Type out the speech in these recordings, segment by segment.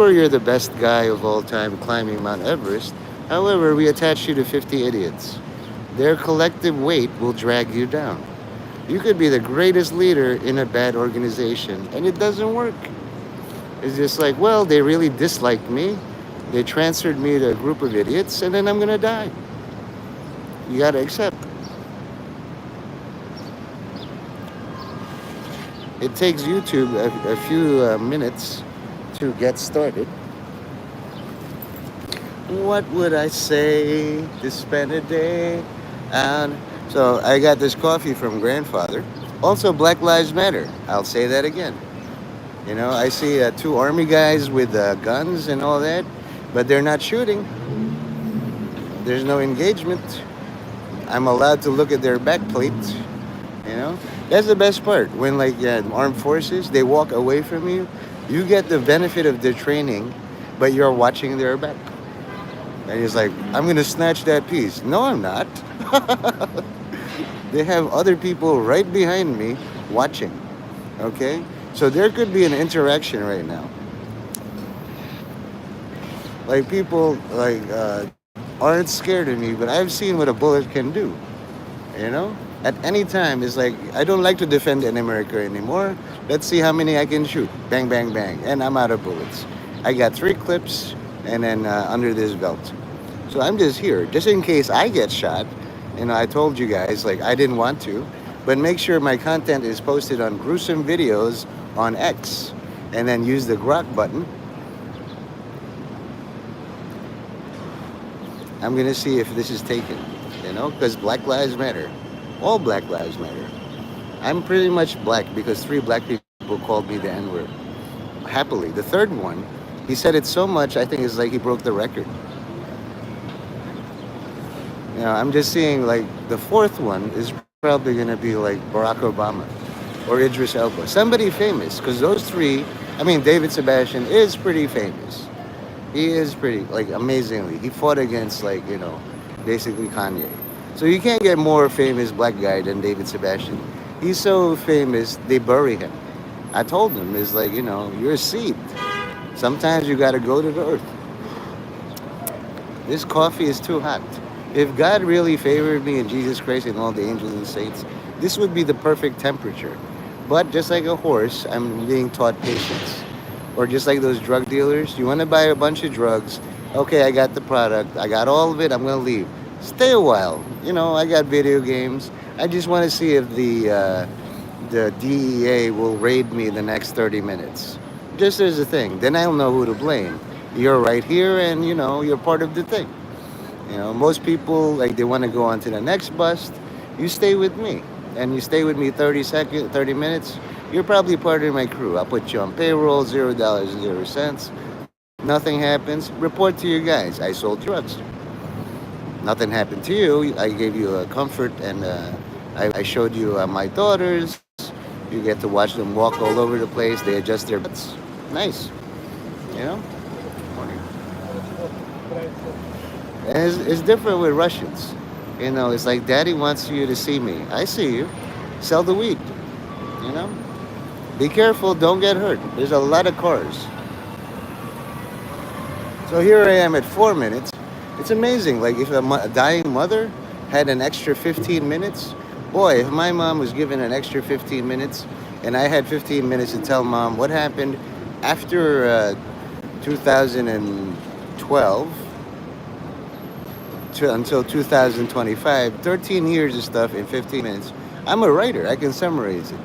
Sure, you're the best guy of all time climbing Mount Everest. However, we attach you to 50 idiots. Their collective weight will drag you down. You could be the greatest leader in a bad organization, and it doesn't work. It's just like, well, they really disliked me. They transferred me to a group of idiots, and then I'm gonna die. You gotta accept. It takes YouTube a few minutes to get started. What would I say to spend a day? And so I got this coffee from grandfather. Also, Black Lives Matter. I'll say that again. You know, I see two army guys with guns and all that, but they're not shooting. There's no engagement. I'm allowed to look at their back plates. You know, that's the best part. When like armed forces, they walk away from you. You get the benefit of their training, but you're watching their back. And he's like, I'm gonna snatch that piece. No, I'm not. They have other people right behind me watching. Okay? So there could be an interaction right now. Like people like aren't scared of me, but I've seen what a bullet can do. You know? At any time, it's like I don't like to defend in America anymore. Let's see how many I can shoot. Bang, bang, bang, and I'm out of bullets. I got 3 clips, and then under this belt. So I'm just here, just in case I get shot. You know, I told you guys like I didn't want to, but make sure my content is posted on gruesome videos on X, and then use the grok button. I'm gonna see if this is taken. You know, because Black Lives Matter. All Black Lives Matter. I'm pretty much black because 3 black people called me the N-word. Happily. The third one, he said it so much, I think it's like he broke the record. You know, I'm just seeing like the fourth one is probably gonna be like Barack Obama or Idris Elba. Somebody famous, because those three, I mean, David Sebastian is pretty famous. He is pretty, like, amazingly. He fought against, like, you know, basically Kanye. So you can't get more famous black guy than David Sebastian. He's so famous, they bury him. I told him, it's like, you know, you're a seed. Sometimes you gotta go to the earth. This coffee is too hot. If God really favored me and Jesus Christ and all the angels and saints, this would be the perfect temperature. But just like a horse, I'm being taught patience. Or just like those drug dealers, you want to buy a bunch of drugs. Okay, I got the product. I got all of it. I'm going to leave. Stay a while. You know, I got video games. I just want to see if the DEA will raid me the next 30 minutes. Just as a thing. Then I'll know who to blame. You're right here and, you know, you're part of the thing. You know, most people, like, they want to go on to the next bus. You stay with me. And you stay with me 30 seconds, 30 minutes. You're probably part of my crew. I'll put you on payroll, $0.00. Nothing happens. Report to you guys. I sold drugs. Nothing happened to you. I gave you a comfort, and I showed you my daughters. You get to watch them walk all over the place. They adjust their butts. Nice. You know? And it's different with Russians. You know, it's like daddy wants you to see me. I see you. Sell the weed. You know? Be careful, don't get hurt. There's a lot of cars. So here I am at 4 minutes. It's amazing. Like if a dying mother had an extra 15 minutes, boy, if my mom was given an extra 15 minutes and I had 15 minutes to tell mom what happened after 2012 until 2025, 13 years of stuff in 15 minutes. I'm a writer. I can summarize it.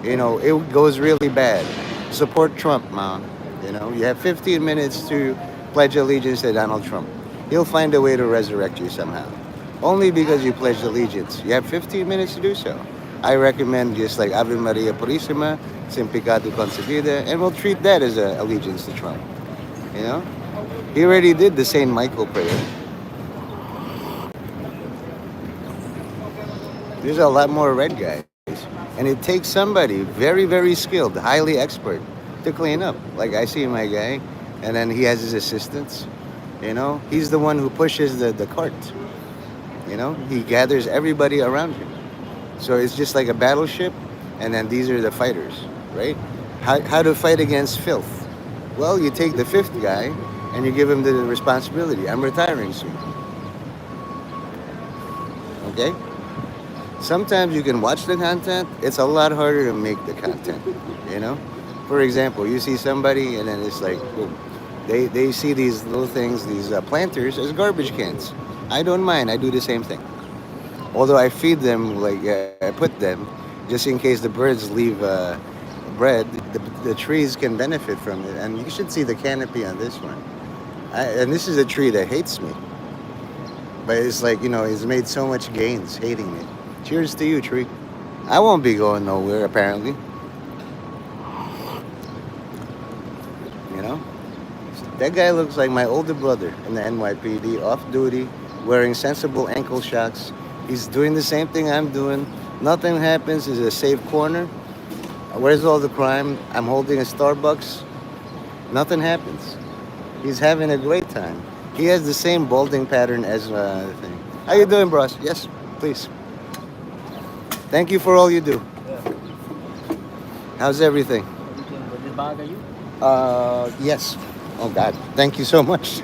You know, it goes really bad. Support Trump, mom. You know, you have 15 minutes to pledge allegiance to Donald Trump. He'll find a way to resurrect you somehow. Only because you pledged allegiance. You have 15 minutes to do so. I recommend just like Ave Maria Purissima, Sin Pecado Concebida, and we'll treat that as an allegiance to Trump. You know? He already did the St. Michael prayer. There's a lot more red guys. And it takes somebody very, very skilled, highly expert to clean up. Like I see my guy, and then he has his assistants. You know, he's the one who pushes the cart. You know, he gathers everybody around him. So it's just like a battleship, and then these are the fighters, right? How to fight against filth. Well, you take the fifth guy and you give him the responsibility. I'm retiring soon. Okay? Sometimes you can watch the content. It's a lot harder to make the content. You know? For example, you see somebody and then it's like, boom. They see these little things, these planters, as garbage cans. I don't mind. I do the same thing. Although I feed them, like I put them, just in case the birds leave bread, the trees can benefit from it. And you should see the canopy on this one. And this is a tree that hates me. But it's like, it's made so much gains hating me. Cheers to you, tree. I won't be going nowhere, apparently. You know? That guy looks like my older brother in the NYPD, off duty, wearing sensible ankle shocks. He's doing the same thing I'm doing. Nothing happens. It's a safe corner. Where's all the crime? I'm holding a Starbucks. Nothing happens. He's having a great time. He has the same balding pattern as the thing. How you doing, bros? Yes, please. Thank you for all you do. Yeah, How's everything? everything. But this bag are you? Yes. Oh God, thank you so much.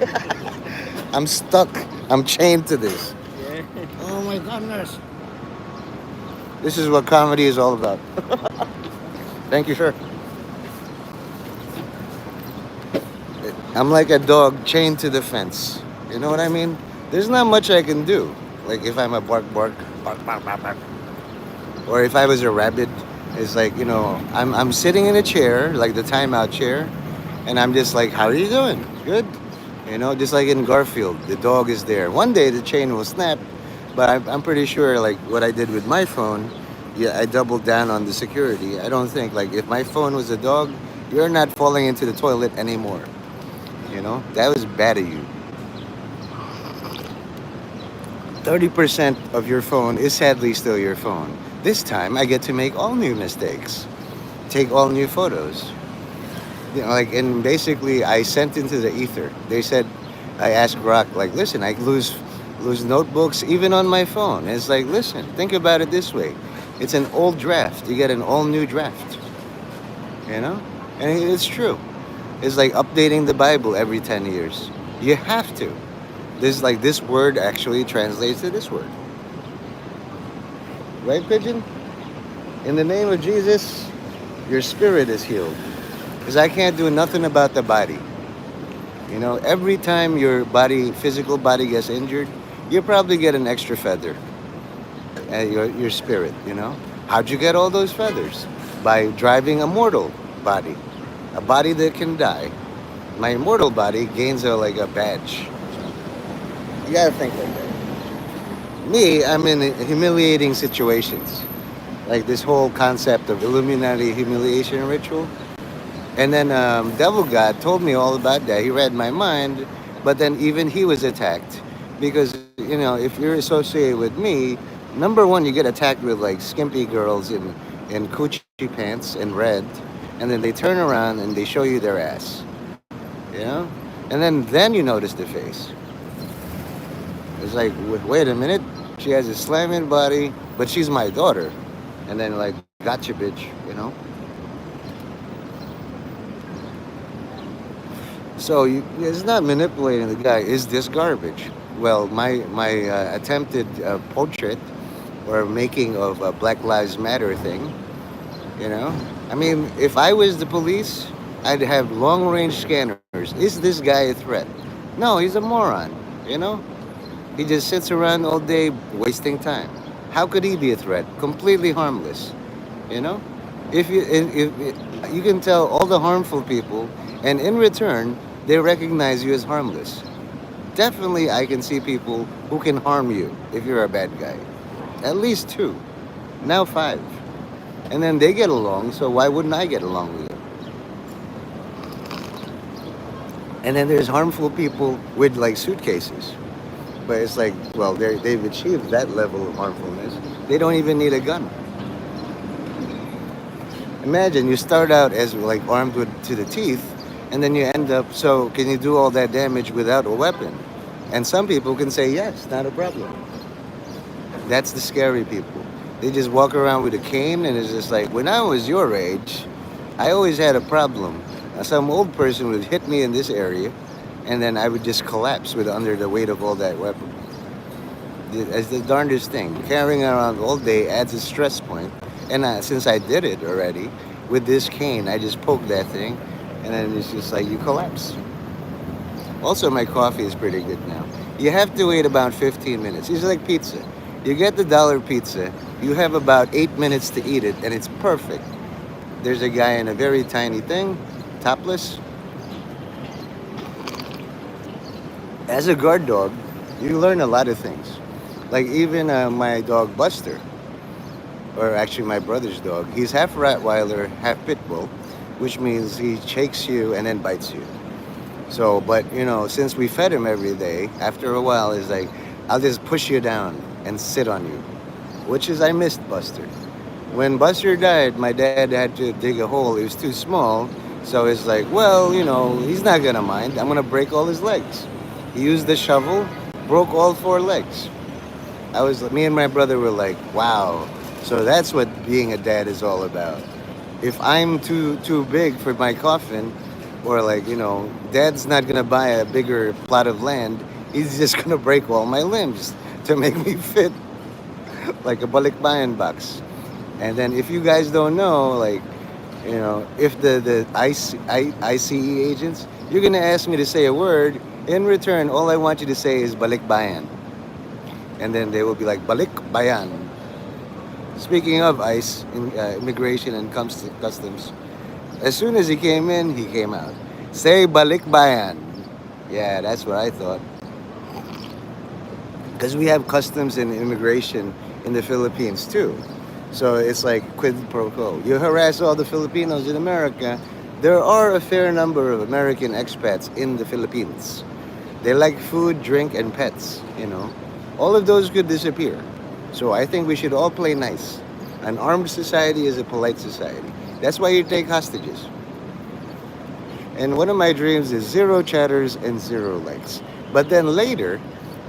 I'm stuck. I'm chained to this. Yeah. Oh my goodness. This is what comedy is all about. Thank you, sir. I'm like a dog chained to the fence. You know what I mean? There's not much I can do. Like if I'm a bark, or if I was a rabbit, it's like I'm sitting in a chair, like the timeout chair, and I'm just like, how are you doing? Good. Just like in Garfield, the dog is there. One day the chain will snap, but I'm pretty sure like what I did with my phone, yeah, I doubled down on the security. I don't think like if my phone was a dog, you're not falling into the toilet anymore. That was bad of you. 30% of your phone is sadly still your phone. This time I get to make all new mistakes, take all new photos. And basically I sent into the ether. They said, I asked Rock, like, listen, I lose notebooks even on my phone. And it's like, listen, think about it this way. It's an old draft. You get an all new draft. You know? And it's true. It's like updating the Bible every 10 years. You have to. This word actually translates to this word. Right, Pigeon? In the name of Jesus, your spirit is healed. Because I can't do nothing about the body. Every time your physical body gets injured, you probably get an extra feather. Your spirit. How'd you get all those feathers? By driving a mortal body. A body that can die. My immortal body gains a badge. You gotta think like that. Me, I'm in humiliating situations. Like this whole concept of Illuminati humiliation ritual. And then Devil God told me all about that. He read my mind, but then even he was attacked. Because, if you're associated with me, number one, you get attacked with like skimpy girls in coochie pants and red. And then they turn around and they show you their ass. You know? And then you notice the face. It's like, wait a minute. She has a slamming body, but she's my daughter. And then like, gotcha, bitch. So it's not manipulating the guy. Is this garbage? Well, my attempted portrait or making of a Black Lives Matter thing. I mean, if I was the police, I'd have long range scanners. Is this guy a threat? No, he's a moron. You know, he just sits around all day wasting time. How could he be a threat? Completely harmless. You know, if you can tell all the harmful people, and in return, they recognize you as harmless. Definitely, I can see people who can harm you if you're a bad guy. At least two, now five. And then they get along, so why wouldn't I get along with you? And then there's harmful people with like suitcases. But it's like, well, they've achieved that level of harmfulness. They don't even need a gun. Imagine you start out as like armed to the teeth, and then you end up, so can you do all that damage without a weapon? And some people can say yes, not a problem. That's the scary people. They just walk around with a cane and it's just like, when I was your age, I always had a problem Some old person would hit me in this area, and then I would just collapse with under the weight of all that weapon. It's the darndest thing. Carrying around all day adds a stress point, and since I did it already with this cane, I just poke that thing, and then it's just like you collapse. Also, my coffee is pretty good now. You have to wait about 15 minutes. It's like pizza. You get the dollar pizza, you have about 8 minutes to eat it, and it's perfect. There's a guy in a very tiny thing, topless. As a guard dog, you learn a lot of things. Like even my dog Buster, or actually my brother's dog, he's half Rottweiler, half Pit Bull, which means he shakes you and then bites you. So, but since we fed him every day, after a while, it's like, I'll just push you down and sit on you, which is, I missed Buster. When Buster died, my dad had to dig a hole. It was too small. So it's like, well, he's not going to mind. I'm going to break all his legs. He used the shovel, broke all four legs. Me and my brother were like, wow. So that's what being a dad is all about. If I'm too big for my coffin, or like, dad's not gonna buy a bigger plot of land, he's just gonna break all my limbs to make me fit like a balikbayan box. And then if you guys don't know, like, if the ICE agents, you're gonna ask me to say a word. In return, all I want you to say is balikbayan. And then they will be like, balikbayan. Speaking of ICE, immigration and customs, as soon as he came in, he came out. Say balikbayan. Yeah, that's what I thought. Because we have customs and immigration in the Philippines too. So it's like quid pro quo. You harass all the Filipinos in America. There are a fair number of American expats in the Philippines. They like food, drink, and pets. All of those could disappear. So I think we should all play nice. An armed society is a polite society. That's why you take hostages. And one of my dreams is zero chatters and zero likes. But then later,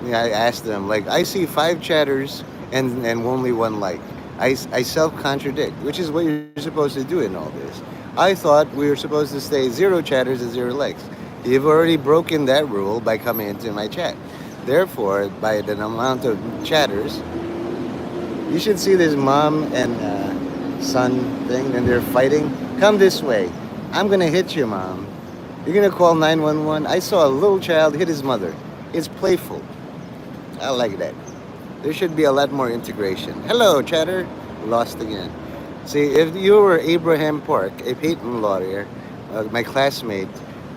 I asked them, like, I see 5 chatters and only 1 like. I self-contradict, which is what you're supposed to do in all this. I thought we were supposed to stay 0 chatters and 0 likes. You've already broken that rule by coming into my chat. Therefore, by the amount of chatters, you should see this mom and son thing, and they're fighting. Come this way. I'm gonna hit you, mom. You're gonna call 911. I saw a little child hit his mother. It's playful. I like that. There should be a lot more integration. Hello, chatter. Lost again. See, if you were Abraham Park, a patent lawyer, my classmate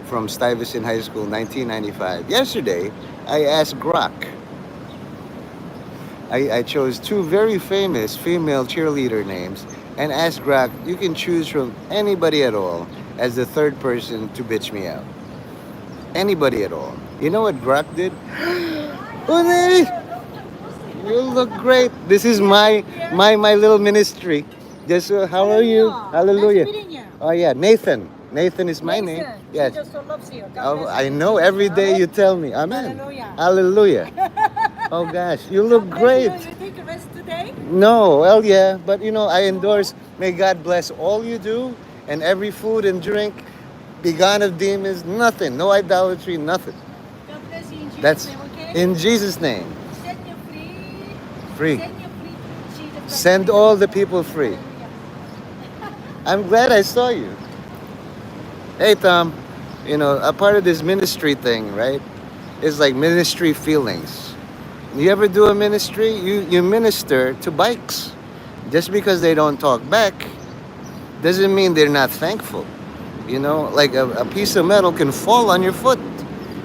from Stuyvesant High School, 1995, yesterday, I asked Grok. I chose 2 very famous female cheerleader names and asked Grok, you can choose from anybody at all as the third person to bitch me out. Anybody at all. You know what Grok did? Uni, you look great. This is my little ministry. Just how are you? Hallelujah. Oh yeah, Nathan. Nathan is my name. Yes. She just so loves you. Oh, I know every day you tell me. Amen. Hallelujah. Hallelujah. Oh gosh, you look great. You take a rest today? No, well yeah, but I endorse. May God bless all you do and every food and drink. Be gone of demons. Nothing. No idolatry. Nothing. God bless you in Jesus' That's name, okay? in Jesus' name. Set you free. Free. Set you free. Jesus Send Christ. all the people free. I'm glad I saw you. Hey Tom, a part of this ministry thing, right? Is like ministry feelings. You ever do a ministry? You minister to bikes. Just because they don't talk back doesn't mean they're not thankful. Like a piece of metal can fall on your foot.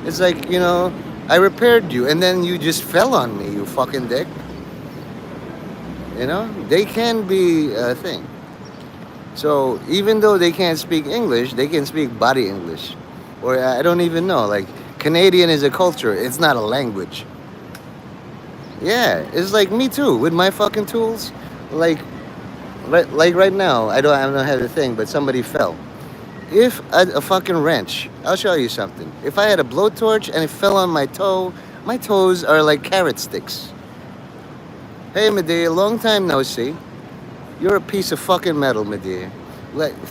It's like, I repaired you and then you just fell on me, you fucking dick. They can be a thing. So even though they can't speak English, they can speak body English. Or I don't even know, like Canadian is a culture, it's not a language. Yeah, it's like me too, with my fucking tools. Like right now, I don't have the thing, but somebody fell. If a fucking wrench, I'll show you something. If I had a blowtorch and it fell on my toe, my toes are like carrot sticks. Hey Medea, long time no see. You're a piece of fucking metal, Medea.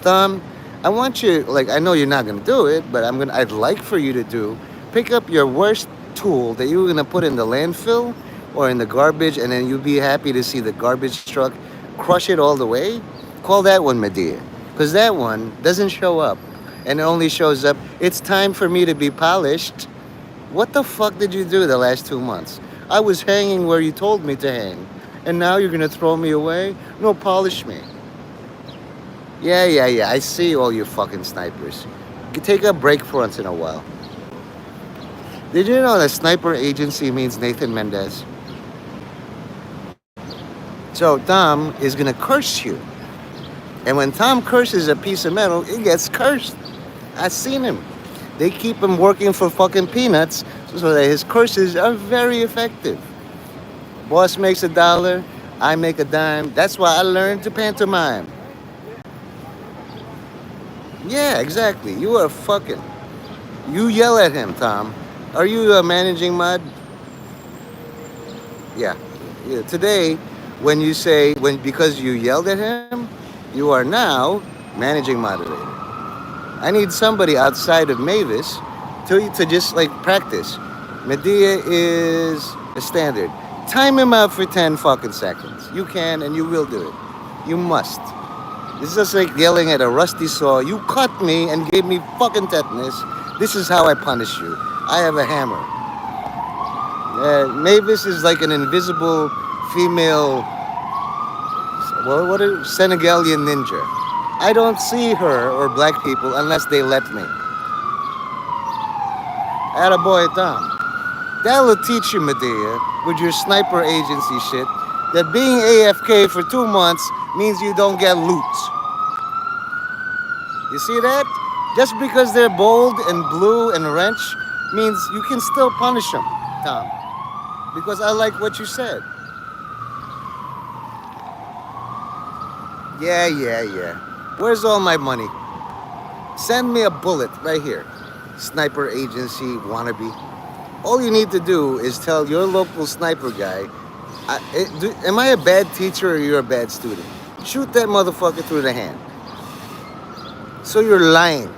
Thumb, I want you, like, I know you're not gonna do it, but I'd like for you to do, pick up your worst tool that you were gonna put in the landfill or in the garbage, and then you'd be happy to see the garbage truck crush it all the way. Call that one Medea, because that one doesn't show up, and it only shows up. It's time for me to be polished. What the fuck did you do the last 2 months? I was hanging where you told me to hang, and now you're gonna throw me away? No, polish me. Yeah, yeah, yeah. I see all you fucking snipers. You take a break for once in a while. Did you know that sniper agency means Nathan Mendez? So Tom is gonna curse you. And when Tom curses a piece of metal, it gets cursed. I've seen him. They keep him working for fucking peanuts so that his curses are very effective. Boss makes $1, I make a dime. That's why I learned to pantomime. Yeah, exactly. You are fucking. You yell at him, Tom. Are you managing mud? Yeah. Yeah. Today, when you say because you yelled at him, you are now managing moderator. I need somebody outside of Mavis to just like practice. Medea is a standard. Time him out for 10 fucking seconds. You can and you will do it. You must. This is just like yelling at a rusty saw. You cut me and gave me fucking tetanus. This is how I punish you. I have a hammer. Mavis is like an invisible female, what a Senegalian ninja. I don't see her or black people unless they let me. Attaboy Tom. That'll teach you, Medea, with your sniper agency shit, that being AFK for 2 months means you don't get loot. You see that? Just because they're bold and blue and wrench means you can still punish them, Tom. Because I like what you said. Yeah, yeah, yeah. Where's all my money? Send me a bullet right here. Sniper agency wannabe. All you need to do is tell your local sniper guy, am I a bad teacher or you're a bad student? Shoot that motherfucker through the hand. So you're lying.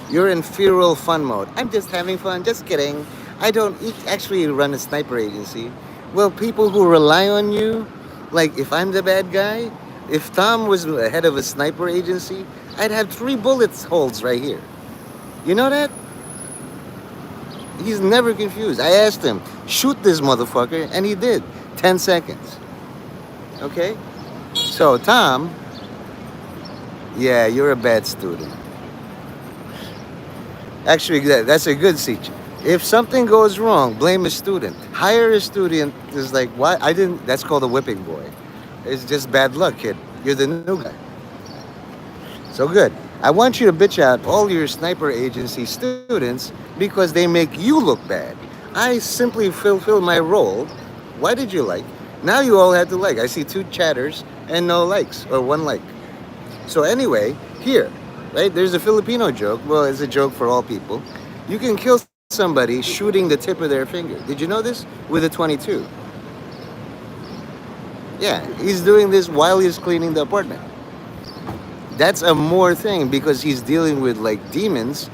You're in feral fun mode. I'm just having fun, just kidding. I don't actually run a sniper agency. Well, people who rely on you, like if I'm the bad guy, if Tom was the head of a sniper agency, I'd have 3 bullet holes right here. You know that? He's never confused. I asked him, shoot this motherfucker, and he did. 10 seconds. Okay? So, Tom, yeah, you're a bad student. Actually, that's a good teacher. If something goes wrong, blame a student. Hire a student is like, why? That's called a whipping boy. It's just bad luck, kid. You're the new guy. So good. I want you to bitch out all your sniper agency students because they make you look bad. I simply fulfill my role. Why did you like? Now you all have to like. I see 2 chatters and no likes, or 1 like. So anyway, here, right? There's a Filipino joke. Well, it's a joke for all people. You can kill somebody shooting the tip of their finger. Did you know this? With a 22. Yeah, he's doing this while he's cleaning the apartment. That's a more thing because he's dealing with like demons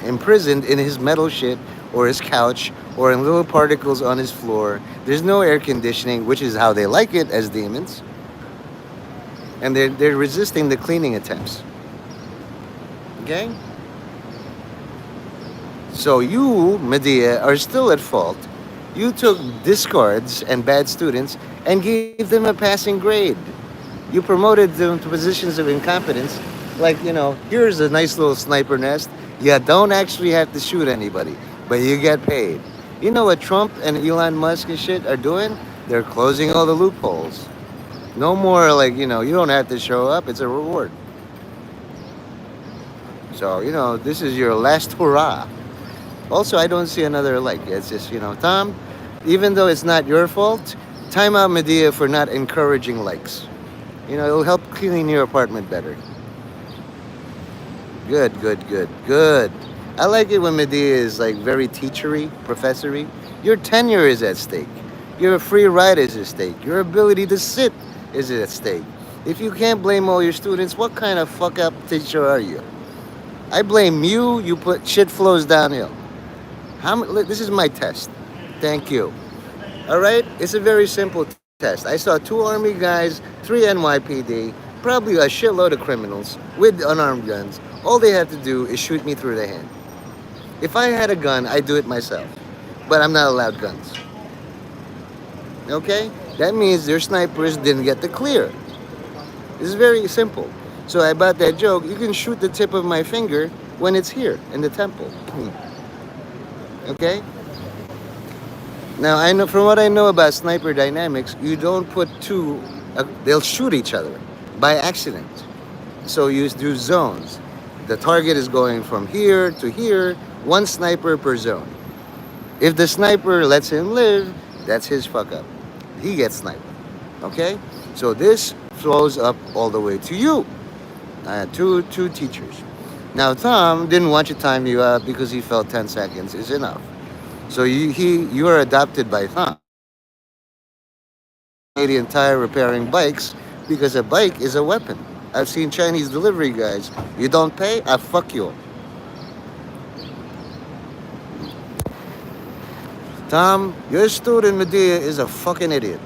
imprisoned in his metal shit or his couch or in little particles on his floor. There's no air conditioning, which is how they like it as demons. And they're resisting the cleaning attempts. Okay? So you, Medea, are still at fault. You took discards and bad students and gave them a passing grade. You promoted them to positions of incompetence. Like, here's a nice little sniper nest. You don't actually have to shoot anybody, but you get paid. You know what Trump and Elon Musk and shit are doing? They're closing all the loopholes. No more you don't have to show up. It's a reward. So, this is your last hurrah. Also, I don't see another like. It's just, Tom, even though it's not your fault, time out Medea for not encouraging likes. It'll help clean your apartment better. Good, good, good, good. I like it when Medea is like very teachery, professory. Your tenure is at stake. Your free ride is at stake. Your ability to sit is at stake. If you can't blame all your students, what kind of fuck up teacher are you? I blame you. You put shit flows downhill. This is my test. Thank you. All right? It's a very simple test. I saw two Army guys, three NYPD, probably a shitload of criminals with unarmed guns. All they have to do is shoot me through the hand. If I had a gun, I'd do it myself. But I'm not allowed guns. Okay? That means their snipers didn't get the clear. It's very simple. So about that joke, you can shoot the tip of my finger when it's here in the temple. Okay? Now I know from what I know about sniper dynamics, you don't put two. They'll shoot each other by accident. So you do zones. The target is going from here to here, one sniper per zone. If the sniper lets him live, that's his fuck up. He gets sniped. Okay? So this flows up all the way to you. Two teachers. Now Tom didn't want to time you out because he felt 10 seconds is enough. So you are adopted by Tom. Canadian Tire repairing bikes because a bike is a weapon. I've seen Chinese delivery guys. You don't pay, I fuck you. Tom, your student Medea is a fucking idiot.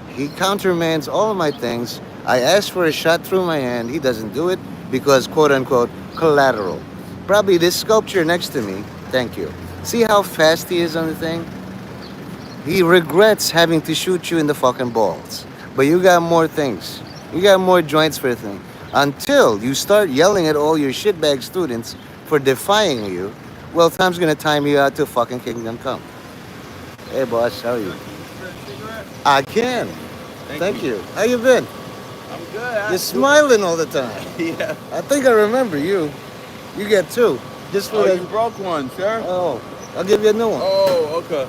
He countermands all of my things. I asked for a shot through my hand. He doesn't do it because, quote unquote, collateral. Probably this sculpture next to me. Thank you. See how fast he is on the thing? He regrets having to shoot you in the fucking balls. But you got more things. You got more joints for the thing. Until you start yelling at all your shitbag students for defying you, well, Tom's gonna time you out till fucking kingdom come. Hey, boss, how are you? I can. Thank you. How you been? I'm good. You're smiling all the time. Yeah. I think I remember you. You get two. Just for Oh, that. you broke one, sir. Oh, I'll give you a new one. Oh, okay.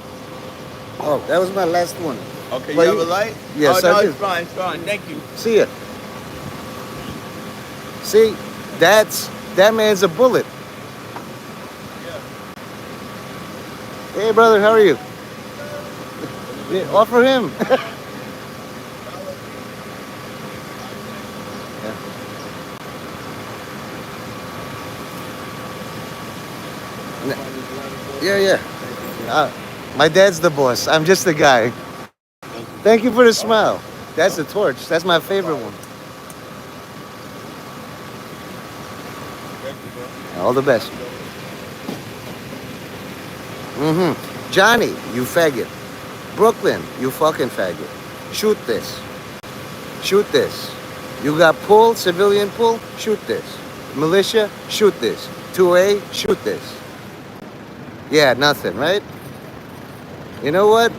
Oh, that was my last one. Okay, But you have you- a light? Yes, oh, no, I do. it's fine, it's fine. Thank you. See ya. See, that man's a bullet. Hey, brother, how are you? Yeah, offer him. Yeah. My dad's the boss. I'm just the guy. Thank you for the smile. That's the torch. That's my favorite one. All the best. Johnny, you faggot. Brooklyn, you fucking faggot. Shoot this. Shoot this. You got pull, civilian pull, shoot this. Militia, shoot this. 2A, shoot this. Yeah, nothing, right? You know what?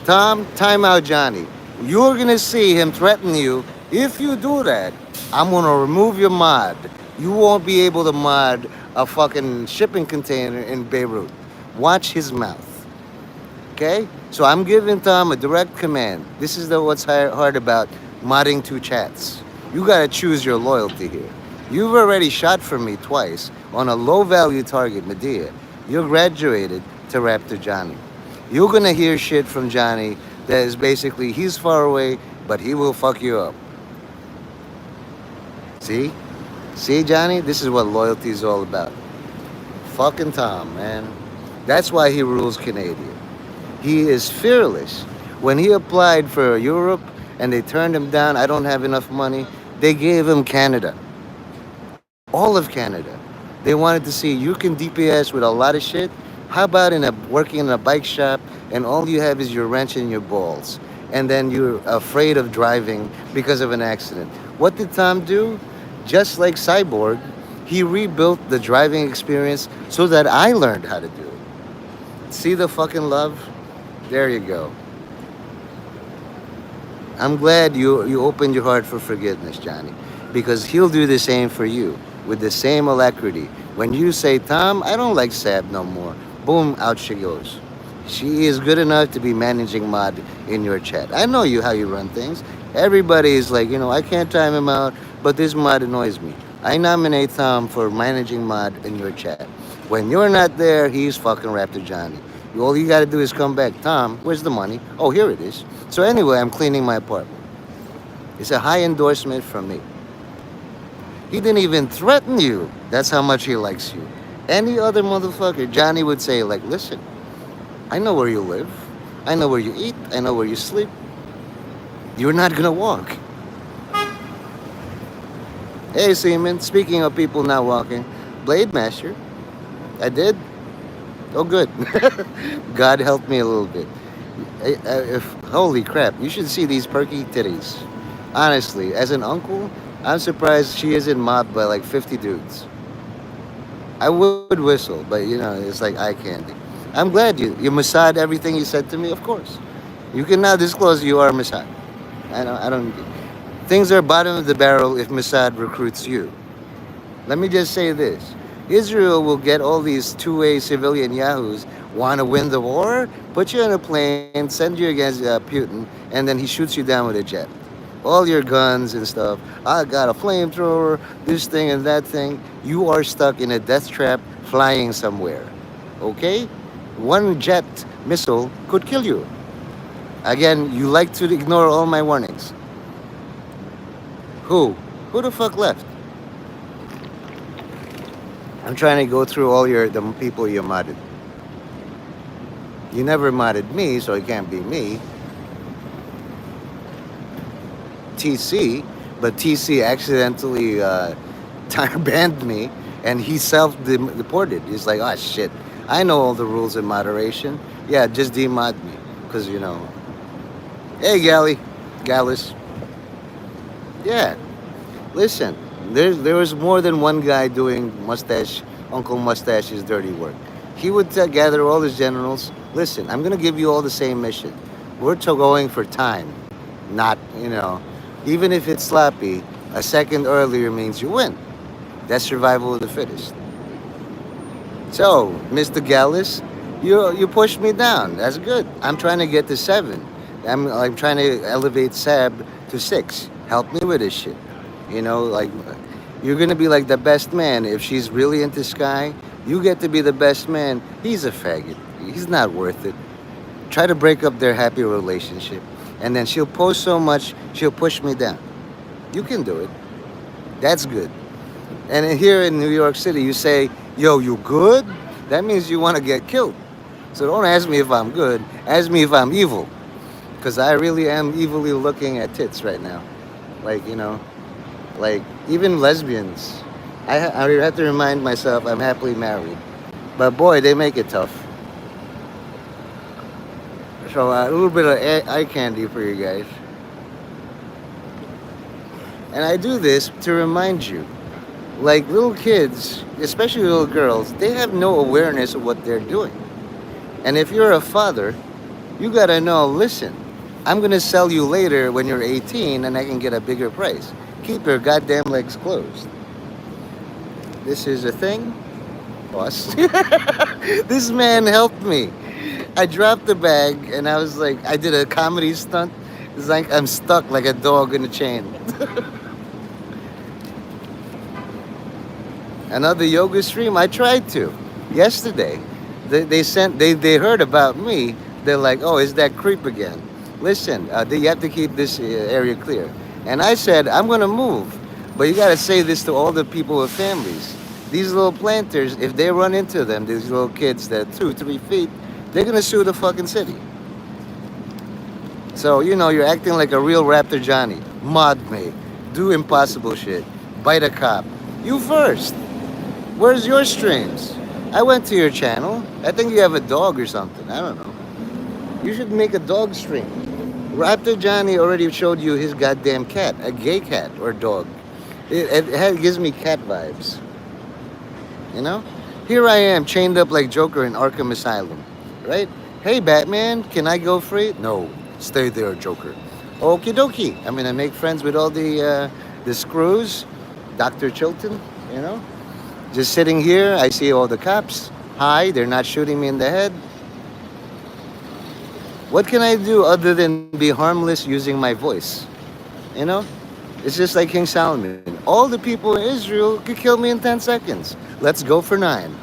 Tom, time out Johnny. You're gonna see him threaten you. If you do that, I'm gonna remove your mod. You won't be able to mod a fucking shipping container in Beirut. Watch his mouth. Okay? So I'm giving Tom a direct command. This is what's hard about modding two chats. You gotta choose your loyalty here. You've already shot for me twice on a low value target, Medea. You're graduated to Raptor Johnny. You're gonna hear shit from Johnny that is basically he's far away, but he will fuck you up. See? See, Johnny? This is what loyalty is all about. Fucking Tom, man. That's why he rules Canada. He is fearless. When he applied for Europe and they turned him down, I don't have enough money, they gave him Canada. All of Canada. They wanted to see you can DPS with a lot of shit. How about working in a bike shop and all you have is your wrench and your balls, and then you're afraid of driving because of an accident? What did Tom do? Just like Cyborg, he rebuilt the driving experience so that I learned how to do it. See the fucking love? There you go. I'm glad you opened your heart for forgiveness, Johnny, because he'll do the same for you with the same alacrity. When you say, Tom, I don't like Sab no more, boom, out she goes. She is good enough to be managing mod in your chat. I know how you run things. Everybody is like, I can't time him out, but this mod annoys me. I nominate Tom for managing mod in your chat. When you're not there, he's fucking Raptor Johnny. All you gotta do is come back. Tom, where's the money? Oh, here it is. So anyway, I'm cleaning my apartment. It's a high endorsement from me. He didn't even threaten you. That's how much he likes you. Any other motherfucker, Johnny would say, like, listen, I know where you live. I know where you eat. I know where you sleep. You're not gonna walk. Hey, Seaman, speaking of people not walking, Blade Master, I did. Oh, good. God helped me a little bit. Holy crap, you should see these perky titties. Honestly, as an uncle, I'm surprised she isn't mobbed by like 50 dudes. I would whistle, but you know, it's like eye candy. I'm glad you Mossad everything you said to me, of course. You can now disclose you are Mossad. I don't. Things are bottom of the barrel if Mossad recruits you. Let me just say this. Israel will get all these two-way civilian yahoos, want to win the war, put you on a plane, send you against Putin, and then he shoots you down with a jet. All your guns and stuff. I got a flamethrower, this thing and that thing. You are stuck in a death trap flying somewhere. Okay? One jet missile could kill you. Again, you like to ignore all my warnings. Who? Who the fuck left? I'm trying to go through all the people you modded. You never modded me, so it can't be me. TC, but TC accidentally banned me, and he self-deported. He's like, oh shit, I know all the rules in moderation. Yeah, just demod me, because you know. Hey, Gallus. Yeah, listen. There was more than one guy doing Uncle Mustache's dirty work. He would gather all his generals. Listen, I'm gonna give you all the same mission. We're going for time, not even if it's sloppy. A second earlier means you win. That's survival of the fittest. So, Mr. Gallus, you pushed me down. That's good. I'm trying to get to 7. I'm trying to elevate Sab to 6. Help me with this shit. Like, you're gonna be like the best man. If she's really into Sky, you get to be the best man. He's a faggot. He's not worth it. Try to break up their happy relationship. And then she'll post so much, she'll push me down. You can do it. That's good. And here in New York City, you say, yo, you good? That means you want to get killed. So don't ask me if I'm good. Ask me if I'm evil. Because I really am evilly looking at tits right now. Like, like even lesbians. I have to remind myself I'm happily married. But boy, they make it tough. So a little bit of eye candy for you guys. And I do this to remind you. Like little kids, especially little girls, they have no awareness of what they're doing. And if you're a father, you gotta know, listen, I'm gonna sell you later when you're 18 and I can get a bigger price. Keep your goddamn legs closed. This is a thing, boss. This man helped me. I dropped the bag and I was like, I did a comedy stunt. It's like I'm stuck like a dog in a chain. Another yoga stream, I tried to. Yesterday, they heard about me. They're like, oh, is that creep again? Listen, you have to keep this area clear. And I said, I'm gonna move. But you gotta say this to all the people with families. These little planters, if they run into them, these little kids that are 2-3 feet, they're gonna sue the fucking city. So, you're acting like a real Raptor Johnny. Mod me. Do impossible shit. Bite a cop. You first. Where's your streams? I went to your channel. I think you have a dog or something. I don't know. You should make a dog stream. Raptor Johnny already showed you his goddamn cat. A gay cat or dog. It gives me cat vibes. Here I am, chained up like Joker in Arkham Asylum. Right? Hey, Batman, can I go free? No. Stay there, Joker. Okie dokie. I'm gonna make friends with all the screws. Dr. Chilton, Just sitting here, I see all the cops. Hi, they're not shooting me in the head. What can I do other than be harmless using my voice? It's just like King Solomon. All the people in Israel could kill me in 10 seconds. Let's go for 9.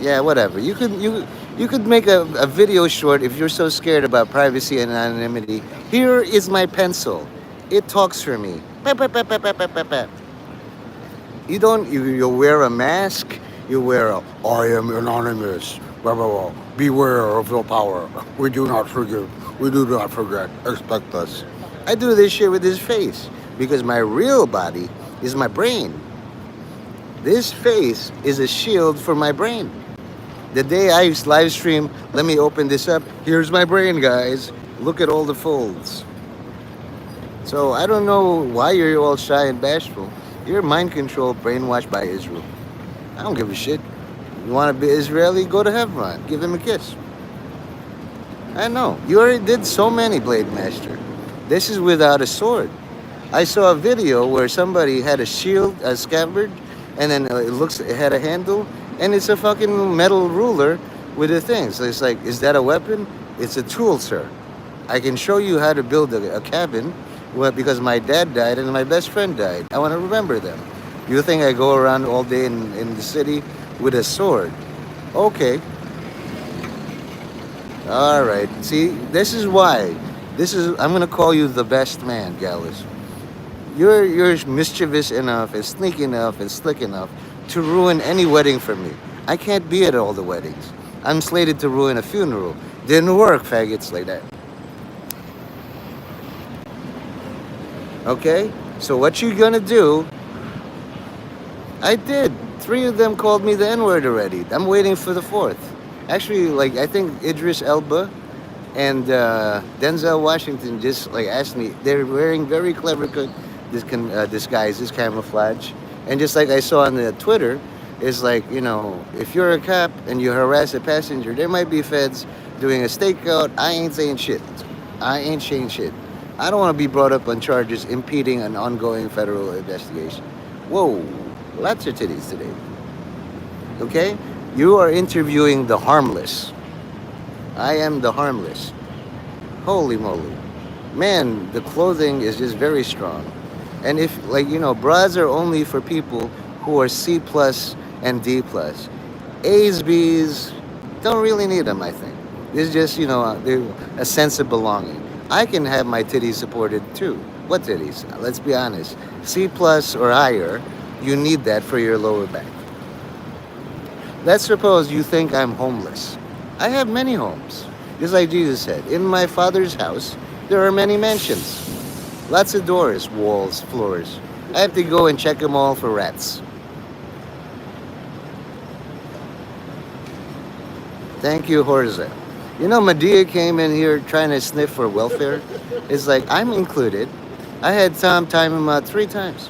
Yeah, whatever. You could make a video short if you're so scared about privacy and anonymity. Here is my pencil. It talks for me. Pep, pep, pep, pep, pep, pep, pep, pep. You don't. You wear a mask. You wear a. I am anonymous. Blah blah blah. Beware of your power. We do not forgive. We do not forget. Expect us. I do this shit with this face because my real body is my brain. This face is a shield for my brain. The day I live stream, let me open this up. Here's my brain, guys. Look at all the folds. So I don't know why you're all shy and bashful. You're mind controlled, brainwashed by Israel. I don't give a shit. You want to be Israeli? Go to Hebron. Give him a kiss. I know. You already did so many, Blade Master. This is without a sword. I saw a video where somebody had a shield, a scabbard, and then it had a handle, and it's a fucking metal ruler with a thing. So it's like, is that a weapon? It's a tool, sir. I can show you how to build a cabin. Well, because my dad died and my best friend died. I want to remember them. You think I go around all day in the city with a sword? Okay. All right. See, this is why. I'm going to call you the best man, Gallus. You're mischievous enough and sneaky enough and slick enough to ruin any wedding for me. I can't be at all the weddings. I'm slated to ruin a funeral. Didn't work, faggots like that. Okay? So what you gonna do? I did. 3 of them called me the N-word already. I'm waiting for the 4th. Actually, like, I think Idris Elba and Denzel Washington just like asked me. They're wearing very clever disguises, camouflage. And just like I saw on the Twitter, is like, you know, if you're a cop and you harass a passenger, there might be feds doing a stakeout. I ain't saying shit. I ain't saying shit. I don't want to be brought up on charges impeding an ongoing federal investigation. Whoa, lots of titties today. Okay? You are interviewing the harmless. I am the harmless. Holy moly. Man, the clothing is just very strong. And if, like, you know, bras are only for people who are C plus and D plus. A's, B's, don't really need them, I think. It's just, you know, a sense of belonging. I can have my titties supported too. What titties? Let's be honest. C plus or higher, you need that for your lower back. Let's suppose you think I'm homeless. I have many homes. Just like Jesus said, in my Father's house, there are many mansions. Lots of doors, walls, floors. I have to go and check them all for rats. Thank you, Horza. You know, Medea came in here trying to sniff for welfare. It's like, I'm included. I had Tom time him out 3 times.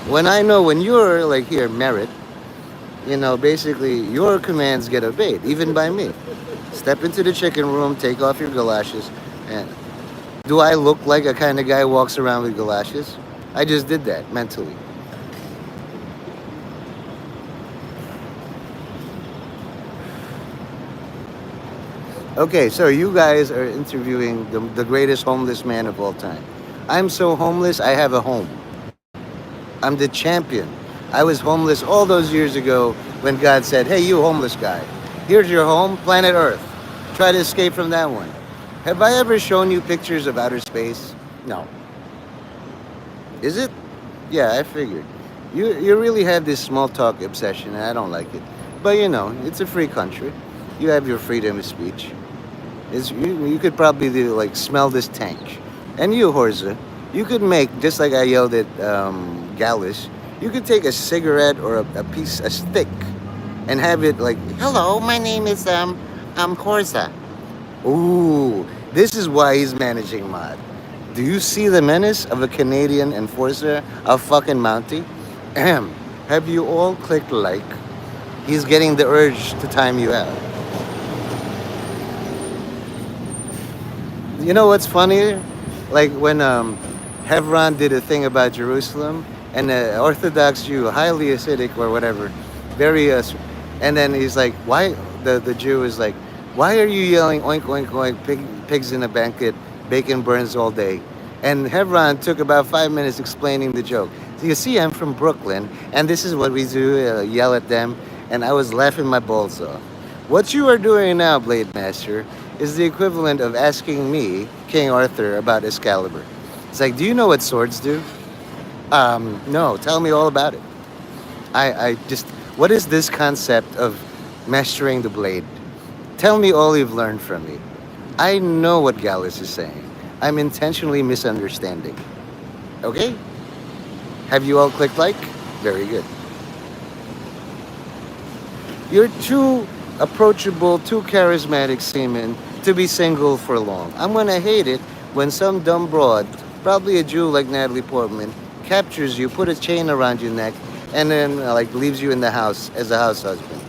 When you're like here, merit, you know, basically your commands get obeyed, even by me. Step into the chicken room, take off your galoshes, and do I look like a kind of guy who walks around with galoshes? I just did that mentally. Okay, so you guys are interviewing the greatest homeless man of all time. I'm so homeless, I have a home. I'm the champion. I was homeless all those years ago when God said, hey, you homeless guy, here's your home, planet Earth. Try to escape from that one. Have I ever shown you pictures of outer space? No. Is it? Yeah, I figured. You really have this small talk obsession, and I don't like it. But you know, it's a free country. You have your freedom of speech. You could probably like smell this tank. And you, Horza, you could make, just like I yelled at Gallus, you could take a cigarette or a stick, and have it like, hello, my name is Horza. Ooh, this is why he's managing mod. Do you see the menace of a Canadian enforcer, a fucking Mountie? Ahem. Have you all clicked like? He's getting the urge to time you out. You know what's funnier? Like when Hebron did a thing about Jerusalem, and the Orthodox Jew, highly acidic or whatever, very and then he's like, why? The Jew is like, why are you yelling oink oink oink, pigs in a banquet, bacon burns all day? And Hebron took about 5 minutes explaining the joke. So you see, I'm from Brooklyn, and this is what we do, yell at them, and I was laughing my balls off. What you are doing now, Blade Master, is the equivalent of asking me, King Arthur, about Excalibur. It's like, do you know what swords do? No, tell me all about it. I just, what is this concept of mastering the blade? Tell me all you've learned from me. I know what Gallus is saying. I'm intentionally misunderstanding. Okay? Have you all clicked like? Very good. You're too approachable, too charismatic seaman to be single for long. I'm gonna hate it when some dumb broad, probably a Jew like Natalie Portman, captures you, put a chain around your neck, and then like leaves you in the house as a house husband.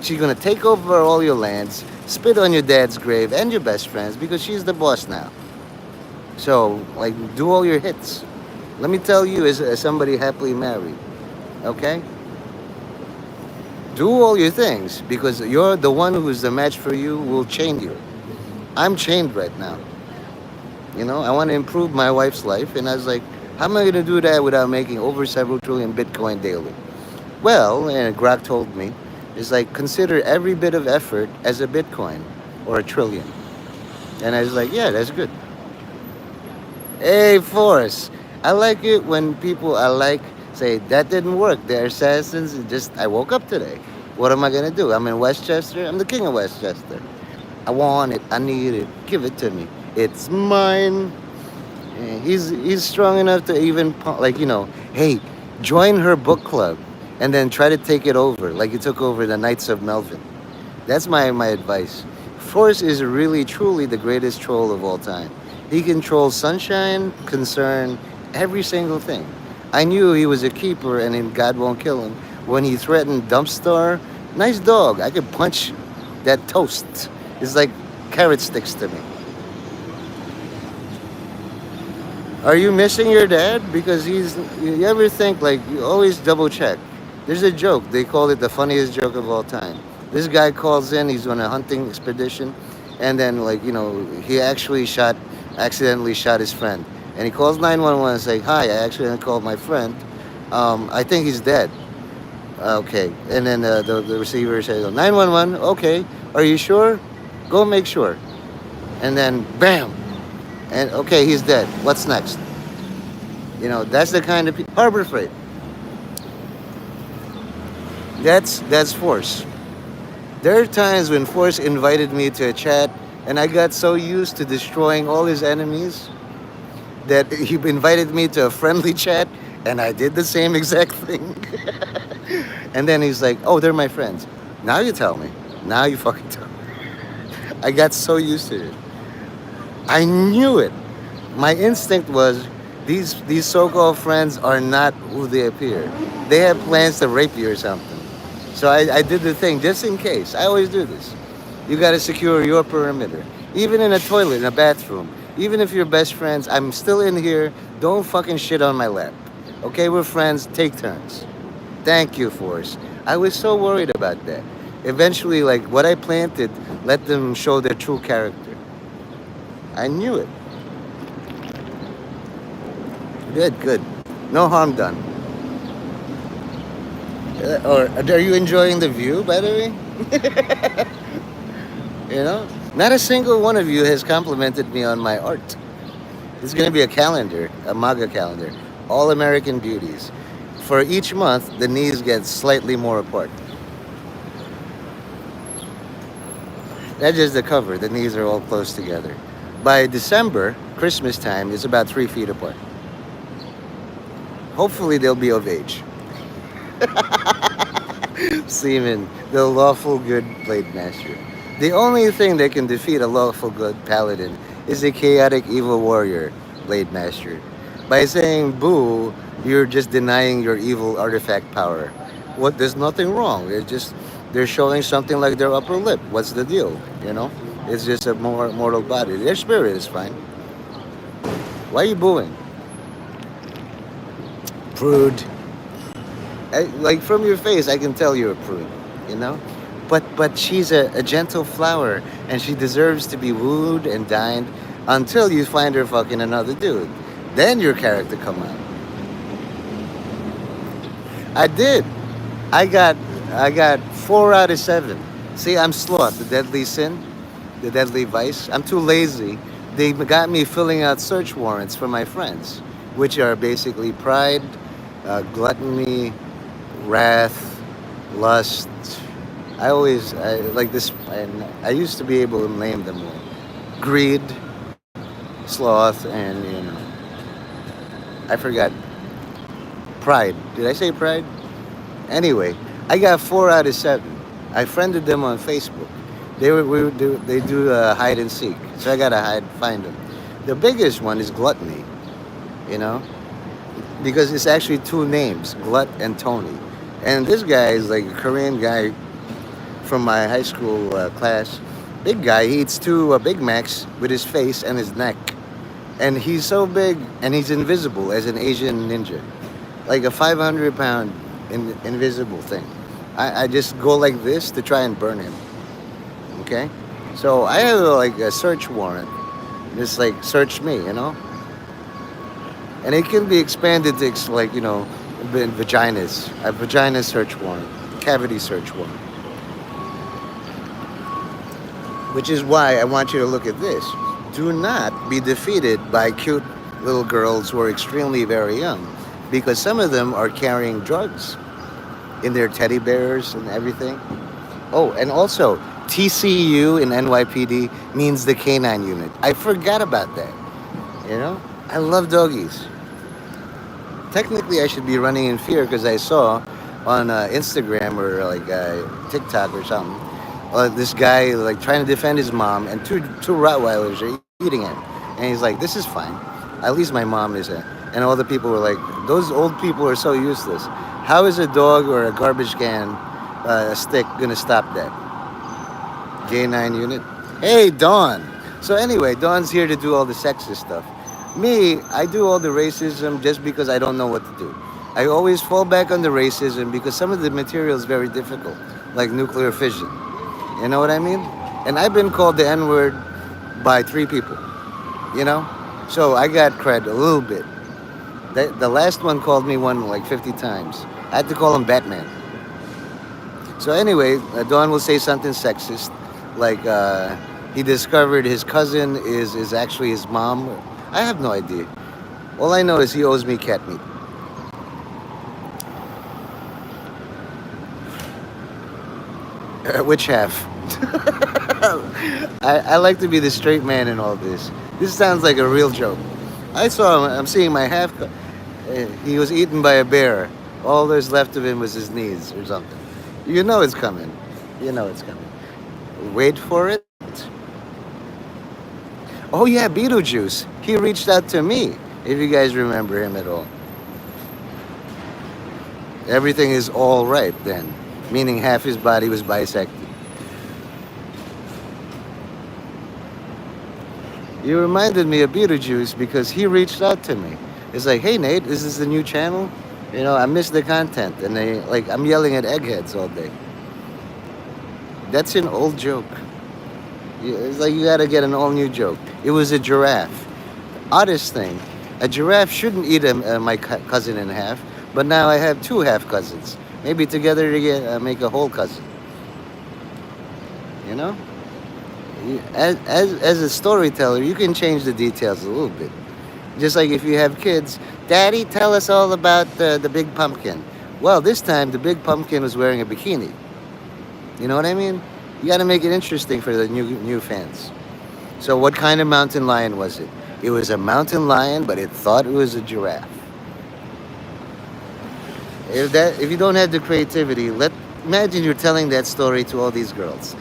She's gonna take over all your lands, spit on your dad's grave and your best friends because she's the boss now. So, like, do all your hits. Let me tell you, as somebody happily married, okay? Do all your things because you're the one who's the match for you will chain you. I'm chained right now. You know, I want to improve my wife's life, and I was like, how am I going to do that without making over several trillion Bitcoin daily? Well, and Grok told me, it's like consider every bit of effort as a Bitcoin or a trillion. And I was like, yeah, that's good. Hey, Force, I like it when people I like say, that didn't work. They're assassins. I woke up today. What am I going to do? I'm in Westchester. I'm the king of Westchester. I want it. I need it. Give it to me. It's mine. And he's strong enough to even, like, hey, join her book club and then try to take it over like you took over the Knights of Melvin. That's my advice. Force is really, truly the greatest troll of all time. He controls sunshine, concern, every single thing. I knew he was a keeper and in God Won't Kill Him when he threatened Dumpstar. Nice dog. I could punch that toast. It's like carrot sticks to me. Are you missing your dad? Because you ever think, like, you always double check. There's a joke. They call it the funniest joke of all time. This guy calls in, he's on a hunting expedition, and then, like, he accidentally shot his friend. And he calls 911 and says, hi, I accidentally called my friend. I think he's dead. Okay. And then the receiver says, 911, okay. Are you sure? Go make sure. And then, bam. And, okay, he's dead. What's next? That's the kind of people. Harbor Freight. That's Force. There are times when Force invited me to a chat, and I got so used to destroying all his enemies that he invited me to a friendly chat, and I did the same exact thing. And then he's like, oh, they're my friends. Now you tell me. Now you fucking tell me. I got so used to it. I knew it. My instinct was, these so-called friends are not who they appear. They have plans to rape you or something. So I did the thing just in case. I always do this. You got to secure your perimeter. Even in a toilet, in a bathroom. Even if you're best friends, I'm still in here. Don't fucking shit on my lap. Okay, we're friends. Take turns. Thank you, Force. I was so worried about that. Eventually, like, what I planted, let them show their true character. I knew it. Good. No harm done. Or are you enjoying the view, by the way? Not a single one of you has complimented me on my art. It's going to be a calendar, a MAGA calendar. All American Beauties. For each month, the knees get slightly more apart. That's just the cover. The knees are all close together. By December, Christmas time, it's about 3 feet apart. Hopefully, they'll be of age. Seaman, the lawful good blade master. The only thing that can defeat a lawful good paladin is a chaotic evil warrior blade master. By saying boo, you're just denying your evil artifact power. There's nothing wrong. They're showing something like their upper lip. What's the deal? It's just a more mortal body. Their spirit is fine. Why are you booing? Prude. Like, from your face, I can tell you're a prude, But she's a gentle flower, and she deserves to be wooed and dined until you find her fucking another dude. Then your character come out. I did. I got 4 out of 7. See, I'm Sloth, the deadly sin. the deadly vice. I'm too lazy. They got me filling out search warrants for my friends, which are basically pride, gluttony, wrath, lust. I like this. I used to be able to name them all. Greed, sloth, and I forgot pride. Did I say pride? Anyway, I got 4 out of 7. I friended them on Facebook. They do hide and seek, so I gotta find them. The biggest one is gluttony, you know, because it's actually two names, Glut and Tony. And this guy is like a Korean guy from my high school class. Big guy. He eats two Big Macs with his face and his neck. And he's so big and he's invisible as an Asian ninja. Like a 500 pound invisible thing. I just go like this to try and burn him. Okay? So I have like a search warrant. Just like search me, And it can be expanded to like, vaginas. A vagina search warrant. Cavity search warrant. Which is why I want you to look at this. Do not be defeated by cute little girls who are extremely very young, because some of them are carrying drugs in their teddy bears and everything. Oh, and also TCU in NYPD means the canine unit. I forgot about that. I love doggies. Technically, I should be running in fear because I saw on Instagram or like TikTok or something, this guy like trying to defend his mom, and two Rottweilers are eating him, and he's like, "This is fine. At least my mom isn't." And all the people were like, "Those old people are so useless. How is a dog or a garbage can, a stick, gonna stop that?" J9 unit. Hey, Dawn. So anyway, Dawn's here to do all the sexist stuff. Me, I do all the racism just because I don't know what to do. I always fall back on the racism because some of the material is very difficult, like nuclear fission. You know what I mean? And I've been called the N-word by 3 people, So I got cred a little bit. The last one called me one like 50 times. I had to call him Batman. So anyway, Dawn will say something sexist, like he discovered his cousin is actually his mom. I have no idea. All I know is he owes me cat meat. Which half? I like to be the straight man in all this. This sounds like a real joke. I saw him. I'm seeing my half. He was eaten by a bear. All there's left of him was his knees or something. You know it's coming. It's coming. Wait for it. Oh yeah, Beetlejuice. He reached out to me, if you guys remember him at all. Everything is all right then, meaning half his body was bisected. You reminded me of Beetlejuice because he reached out to me. It's like, "Hey Nate, is this the new channel? I missed the content." And I'm yelling at eggheads all day. That's an old joke. It's like you gotta get an all new joke. It was a giraffe. Oddest thing, a giraffe shouldn't eat my cousin in half, but now I have 2 half cousins. Maybe together to make a whole cousin. As a storyteller, you can change the details a little bit. Just like if you have kids, "Daddy, tell us all about the big pumpkin." Well, this time the big pumpkin was wearing a bikini. You know what I mean? You got to make it interesting for the new fans. So what kind of mountain lion was it? It was a mountain lion, but it thought it was a giraffe. If you don't have the creativity, imagine you're telling that story to all these girls.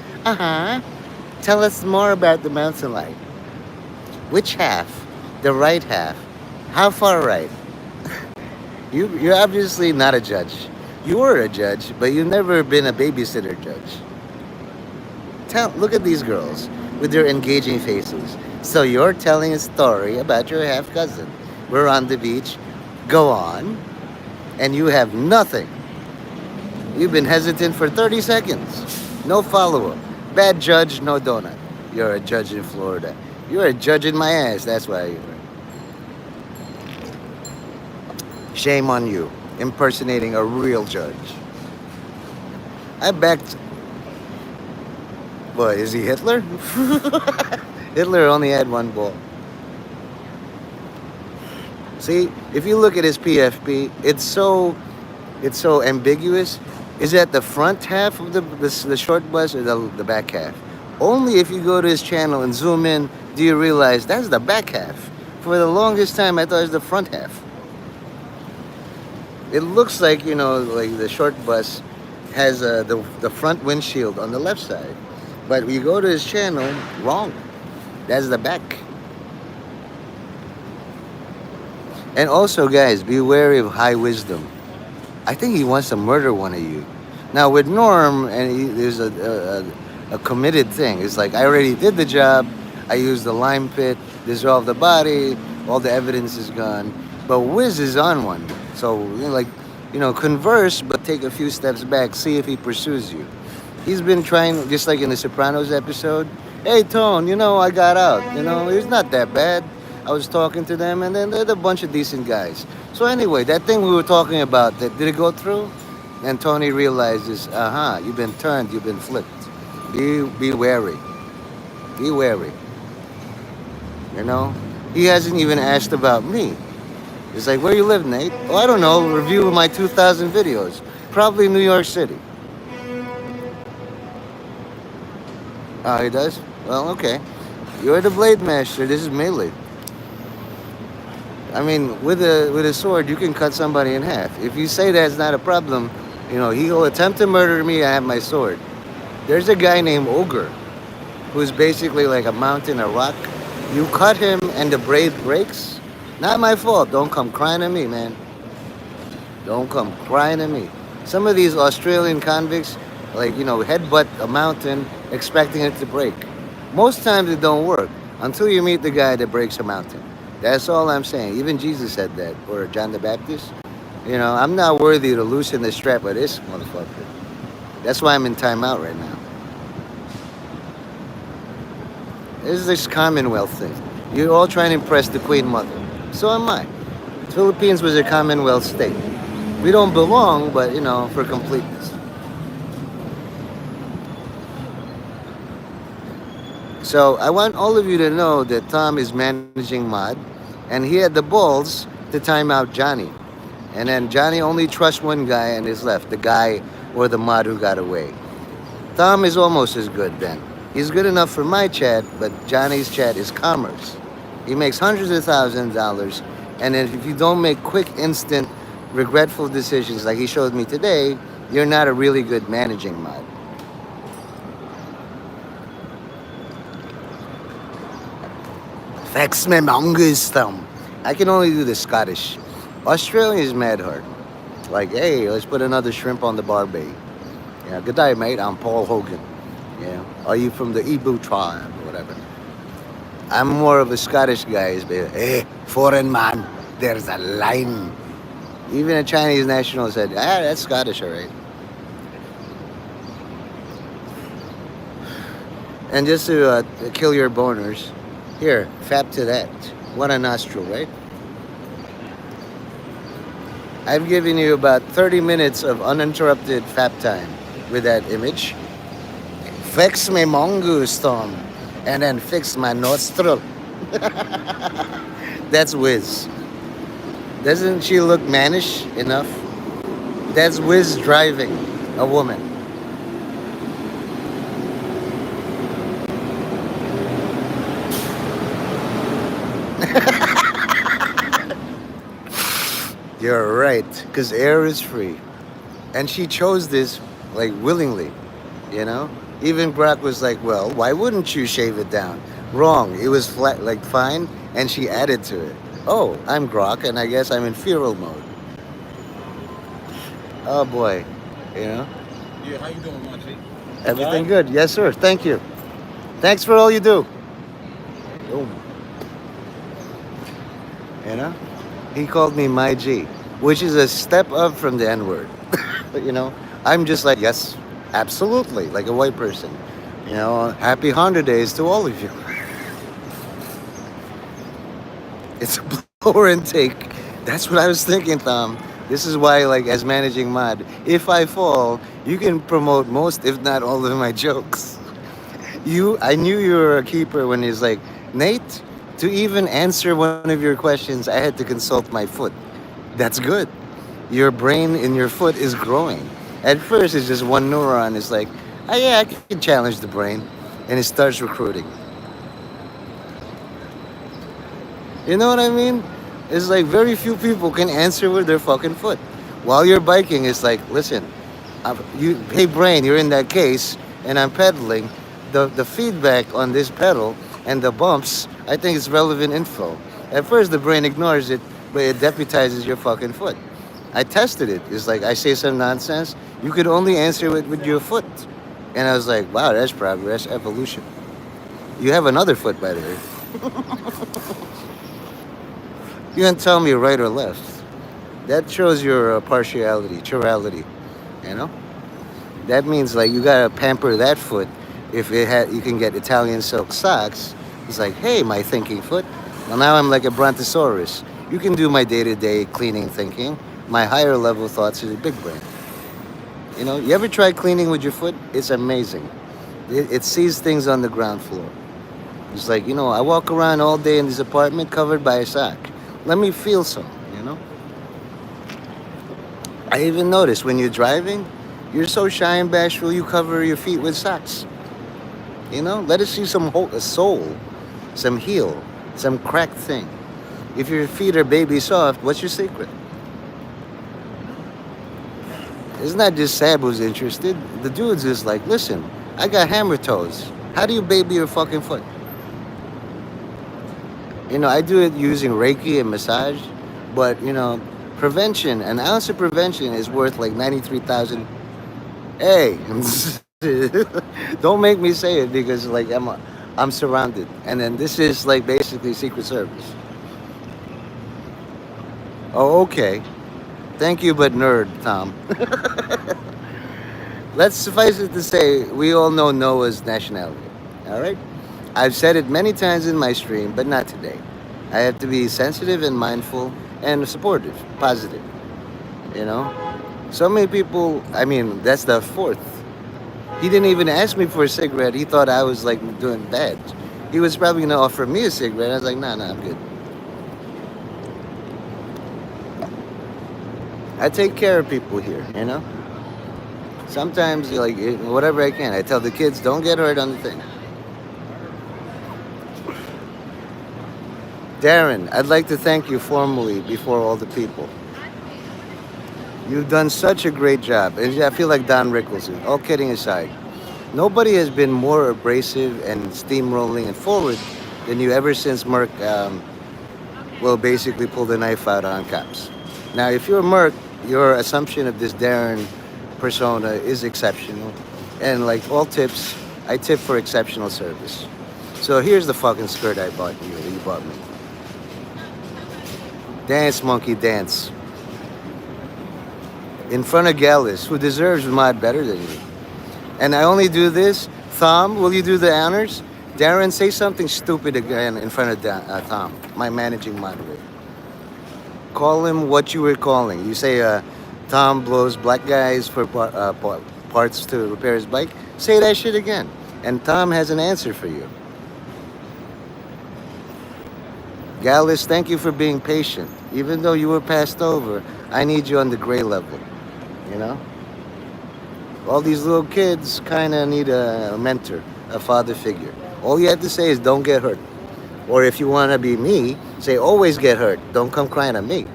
Tell us more about the mountain lion. Which half? The right half. How far right? You're obviously not a judge. You were a judge, but you've never been a babysitter judge. Look at these girls with their engaging faces. So you're telling a story about your half cousin. We're on the beach. Go on. And you have nothing. You've been hesitant for 30 seconds. No follow-up. Bad judge, no donut. You're a judge in Florida. You're a judge in my ass. That's why you are. Shame on you, impersonating a real judge. I backed Boy, is he Hitler? Hitler only had one ball. See, if you look at his PFP, it's so ambiguous. Is that the front half of the short bus or the back half? Only if you go to his channel and zoom in do you realize that's the back half. For the longest time, I thought it was the front half. It looks like, like the short bus has the front windshield on the left side. But when you go to his channel, wrong. That's the back. And also, guys, be wary of high wisdom. I think he wants to murder one of you. Now, with Norm, there's a committed thing. It's like, I already did the job. I used the lime pit, dissolved the body, all the evidence is gone. But Wiz is on one. So, converse, but take a few steps back, see if he pursues you. He's been trying, just like in the Sopranos episode. Hey, Tone, I got out. It's not that bad. I was talking to them, and then they're a bunch of decent guys. So anyway, that thing we were talking about, did it go through? And Tony realizes, you've been turned, you've been flipped. Be wary. Be wary. He hasn't even asked about me. It's like, where you live, Nate? Oh, I don't know. Review of my 2,000 videos. Probably New York City. Oh, he does? Well, okay. You're the Blade Master. This is melee. I mean, with a sword, you can cut somebody in half. If you say that's not a problem, he'll attempt to murder me. I have my sword. There's a guy named Ogre, who's basically like a mountain, a rock. You cut him and the blade breaks. Not my fault. Don't come crying to me, man. Don't come crying to me. Some of these Australian convicts, headbutt a mountain expecting it to break. Most times it don't work until you meet the guy that breaks a mountain. That's all I'm saying. Even Jesus said that, or John the Baptist. I'm not worthy to loosen the strap of this motherfucker. That's why I'm in timeout right now. This is this Commonwealth thing. You're all trying to impress the Queen Mother. So am I. Philippines was a Commonwealth state. We don't belong, but, for completeness. So I want all of you to know that Tom is managing Mod, and he had the balls to time out Johnny. And then Johnny only trusts one guy and is left, the guy or the Mod who got away. Tom is almost as good then. He's good enough for my chat, but Johnny's chat is commerce. He makes hundreds of thousands of dollars, and then if you don't make quick, instant, regretful decisions like he showed me today, you're not a really good managing Mod. Fex me mongoose thumb. I can only do the Scottish. Australian is mad hard. Like, hey, let's put another shrimp on the barbie. Yeah, good day, mate. I'm Paul Hogan. Yeah. Are you from the Ibu tribe or whatever? I'm more of a Scottish guy. Hey, foreign man, there's a line. Even a Chinese national said, that's Scottish, all right. And just to kill your boners, here, fap to that. What a nostril, right? I've given you about 30 minutes of uninterrupted fap time with that image. Fix my mongoose thumb and then fix my nostril. That's Wiz. Doesn't she look mannish enough? That's Wiz driving a woman. You're right, because air is free. And she chose this, willingly, Even Brock was like, well, why wouldn't you shave it down? Wrong. It was flat, fine, and she added to it. Oh, I'm Grok, and I guess I'm in feral mode. Oh, boy. Yeah, how you doing, Monty? Everything good. Yes, sir. Thank you. Thanks for all you do. Boom. He called me my G, which is a step up from the N-word. But, I'm just like, yes, absolutely, like a white person. Happy Honda Days to all of you. It's a blower intake. That's what I was thinking, Tom. This is why, as managing Mod, if I fall, you can promote most, if not all of my jokes. I knew you were a keeper when he's like, Nate, to even answer one of your questions, I had to consult my foot. That's good. Your brain in your foot is growing. At first, it's just one neuron. It's like, oh yeah, I can challenge the brain. And it starts recruiting. You know what I mean? It's like very few people can answer with their fucking foot. While you're biking, it's like, listen, hey brain, you're in that case, and I'm pedaling. The feedback on this pedal and the bumps, I think it's relevant info. At first, the brain ignores it, but it deputizes your fucking foot. I tested it. It's like I say some nonsense. You could only answer it with your foot. And I was like, wow, that's progress, evolution. You have another foot, by the way. You can tell me right or left. That shows your partiality, chirality. You know? That means like you gotta pamper that foot. If you can get Italian silk socks. It's like, hey, my thinking foot. Well, now I'm like a brontosaurus. You can do my day-to-day cleaning thinking. My higher level thoughts is a big brain. You know, you ever try cleaning with your foot? It's amazing. It sees things on the ground floor. It's like, I walk around all day in this apartment covered by a sock. Let me feel some, you know? I even notice when you're driving, you're so shy and bashful, you cover your feet with socks. Let us see some a soul, some heel, some cracked thing. If your feet are baby soft, what's your secret? It's not just Sab who's interested. The dude's just like, listen, I got hammer toes. How do you baby your fucking foot? I do it using Reiki and massage, but, prevention, an ounce of prevention is worth like 93,000. Hey, don't make me say it because like I'm surrounded. And then this is like basically Secret Service. Oh, okay. Thank you, but nerd, Tom. Let's suffice it to say, we all know Noah's nationality. All right? I've said it many times in my stream, but not today. I have to be sensitive and mindful and supportive, positive. You know? So many people, that's the fourth. He didn't even ask me for a cigarette. He thought I was like doing bad. He was probably going to offer me a cigarette. I was like, nah, I'm good. I take care of people here, Sometimes, like, whatever I can. I tell the kids, don't get hurt on the thing. Darren, I'd like to thank you formally before all the people. You've done such a great job. And I feel like Don Rickles. All kidding aside, nobody has been more abrasive and steamrolling and forward than you ever since Merck, basically pulled the knife out on cops. Now, if you're Merck, your assumption of this Darren persona is exceptional. And like all tips, I tip for exceptional service. So here's the fucking skirt I bought you, that you bought me. Dance, monkey, dance. In front of Gallus, who deserves mod better than you. And I only do this. Thom, will you do the honors? Darren, say something stupid again in front of Thom, my managing moderator. Call him what you were calling. You say Thom blows black guys for parts to repair his bike. Say that shit again. And Thom has an answer for you. Gallus, thank you for being patient. Even though you were passed over, I need you on the gray level. All these little kids kind of need a mentor, a father figure. All you have to say is don't get hurt. Or if you want to be me, say always get hurt. Don't come crying at me.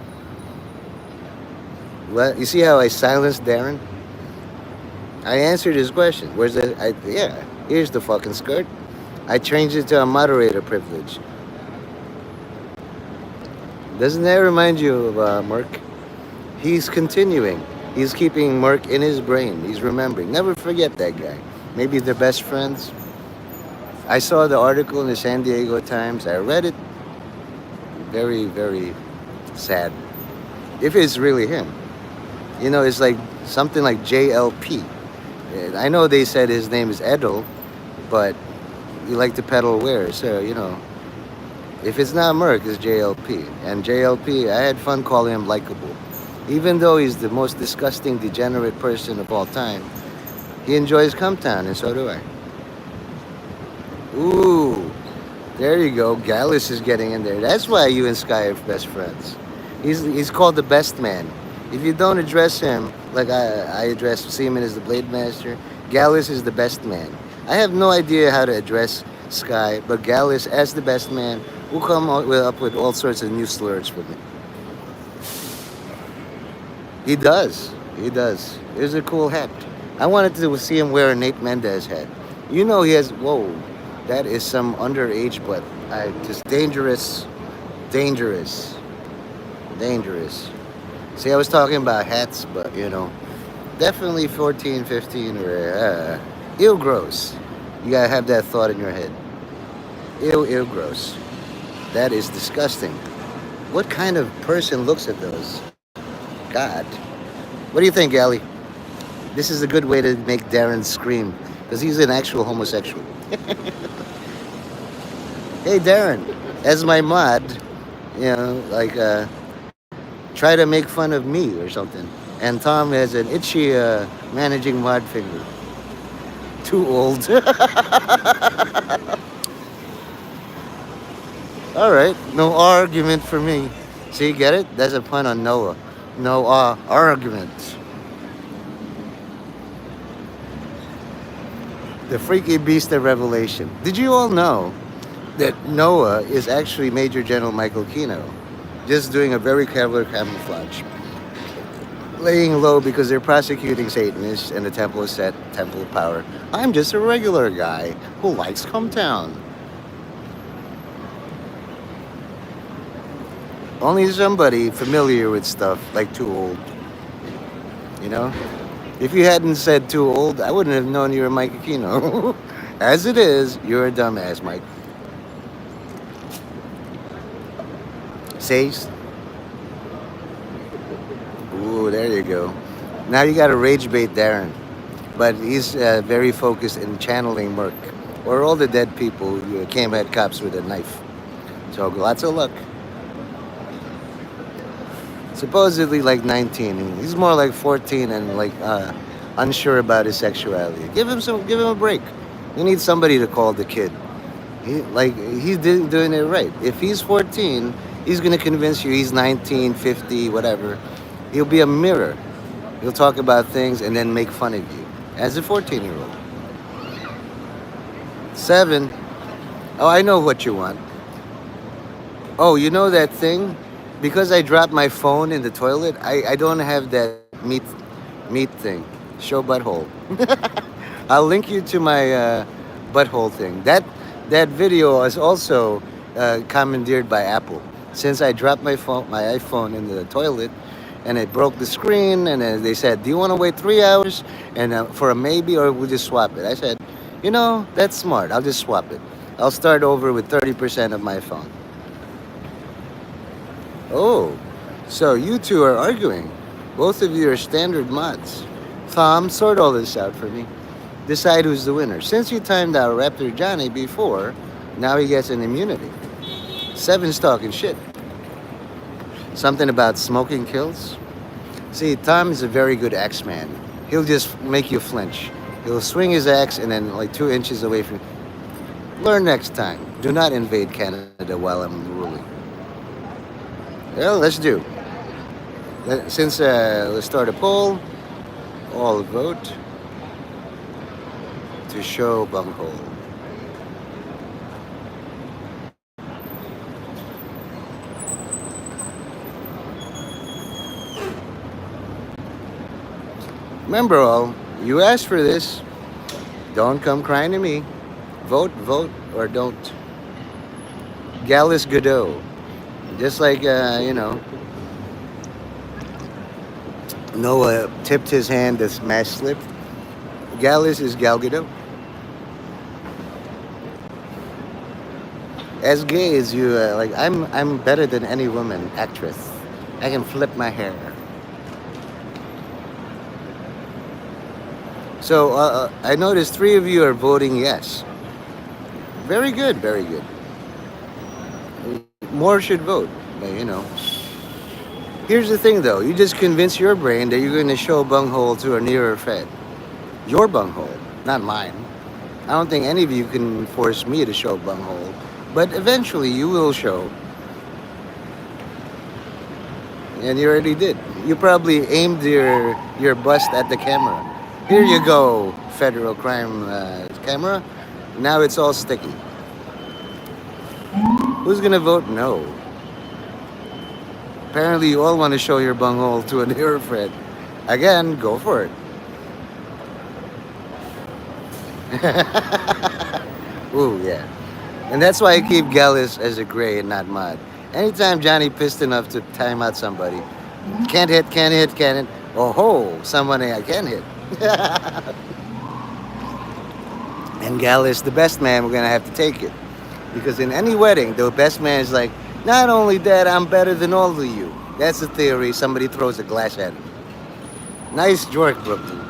Well, you see how I silenced Darren? I answered his question. Here's the fucking skirt. I changed it to a moderator privilege. Doesn't that remind you of Merck? He's continuing. He's keeping Merck in his brain. He's remembering. Never forget that guy. Maybe they're best friends. I saw the article in the San Diego Times. I read it. Very, very sad. If it's really him. It's like something like JLP. I know they said his name is Edel, but you like to pedal where? So, if it's not Merck, it's JLP. And JLP, I had fun calling him likable. Even though he's the most disgusting, degenerate person of all time, he enjoys Comptown, and so do I. Ooh, there you go. Gallus is getting in there. That's why you and Sky are best friends. He's called the best man. If you don't address him like I address Seaman as the Blade Master, Gallus is the best man. I have no idea how to address Sky, but Gallus as the best man will come up with all sorts of new slurs for me. He does. He does. It's a cool hat. I wanted to see him wear a Nate Mendez hat. You know he has. Whoa, that is some underage, but I just dangerous, dangerous, dangerous. See, I was talking about hats, but definitely 14, 15, or ill gross. You gotta have that thought in your head. Ill gross. That is disgusting. What kind of person looks at those? God. What do you think, Allie? This is a good way to make Darren scream because he's an actual homosexual. Hey, Darren, as my mod, like try to make fun of me or something. And Tom has an itchy managing mod finger. Too old. All right, no argument for me. See, get it? That's a pun on Noah. No argument. The freaky beast of Revelation. Did you all know that Noah is actually Major General Michael Kino, just doing a very clever camouflage, laying low because they're prosecuting Satanists and the temple is set, temple of power. I'm just a regular guy who likes Cometown. Only somebody familiar with stuff, like too old. You know? If you hadn't said too old, I wouldn't have known you were Mike Aquino. As it is, you're a dumbass, Mike. Says. Ooh, there you go. Now you got to rage bait Darren. But he's very focused in channeling Merc. Or all the dead people who came at cops with a knife. So lots of luck. Supposedly like 19. He's more like 14 and like unsure about his sexuality. Give him a break. You need somebody to call the kid. He's doing it right. If he's 14, he's gonna convince you he's 19, 50, whatever. He'll be a mirror. He'll talk about things and then make fun of you as a 14-year-old. 7. Oh, I know what you want. Oh, you know that thing? Because I dropped my phone in the toilet, I don't have that meat thing. Show butthole. I'll link you to my butthole thing. That video is also commandeered by Apple. Since I dropped my iPhone in the toilet, and it broke the screen, and then they said, "Do you want to wait 3 hours and for a maybe, or we'll just swap it?" I said, that's smart. I'll just swap it. I'll start over with 30% of my phone. Oh, so you two are arguing. Both of you are standard mods. Tom, sort all this out for me. Decide who's the winner. Since you timed out Raptor Johnny before, now he gets an immunity. 7's talking shit. Something about smoking kills? See, Tom is a very good axe man. He'll just make you flinch. He'll swing his axe and then like 2 inches away from you. Learn next time. Do not invade Canada while I'm ruling. Well, let's do. Let's start a poll. All vote to show bunghole. Remember all, you asked for this. Don't come crying to me. Vote, or don't. Gallus Godot. Just like, Noah tipped his hand as smash slip. Gallus is Gal Gadot. As gay as you, I'm better than any woman actress. I can flip my hair. So I noticed 3 of you are voting yes. Very good, very good. More should vote, but Here's the thing though, you just convince your brain that you're going to show bunghole to a nearer Fed. Your bunghole, not mine. I don't think any of you can force me to show bunghole, but eventually you will show, and you already did. You probably aimed your bust at the camera. Here you go, federal crime camera. Now it's all sticky. Who's gonna vote no? Apparently, you all want to show your bunghole to a near friend. Again, go for it. Ooh, yeah. And that's why I keep Gallus as a gray and not mod. Anytime Johnny pissed enough to time out somebody, can't hit, can't hit, can't hit. Oh ho, someone I can hit. And Gallus, the best man, we're gonna have to take it. Because in any wedding, the best man is like, not only that, I'm better than all of you. That's the theory. Somebody throws a glass at him. Nice joke, Brooklyn.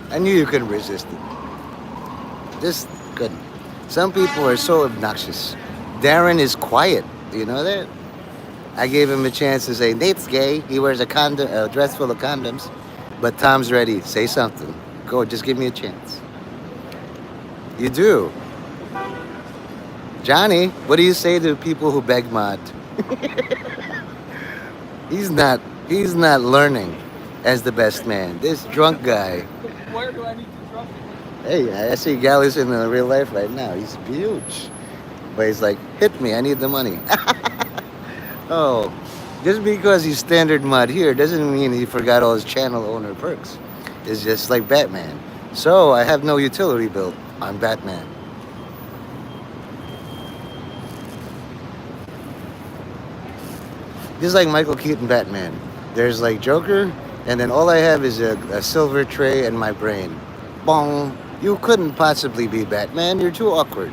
I knew you couldn't resist it. Just couldn't. Some people are so obnoxious. Darren is quiet. Do you know that? I gave him a chance to say, Nate's gay. He wears a dress full of condoms. But Tom's ready. Say something. Go, just give me a chance. You do. Johnny, what do you say to people who beg mod? He's not learning as the best man. This drunk guy. Where do I need to drop it? Hey, I see Gallus in real life right now. He's huge. But he's like, hit me, I need the money. Oh, just because he's standard mod here doesn't mean he forgot all his channel owner perks. It's just like Batman. So I have no utility built on Batman. Just like Michael Keaton Batman. There's like Joker, and then all I have is a silver tray and my brain. Bong. You couldn't possibly be Batman. You're too awkward.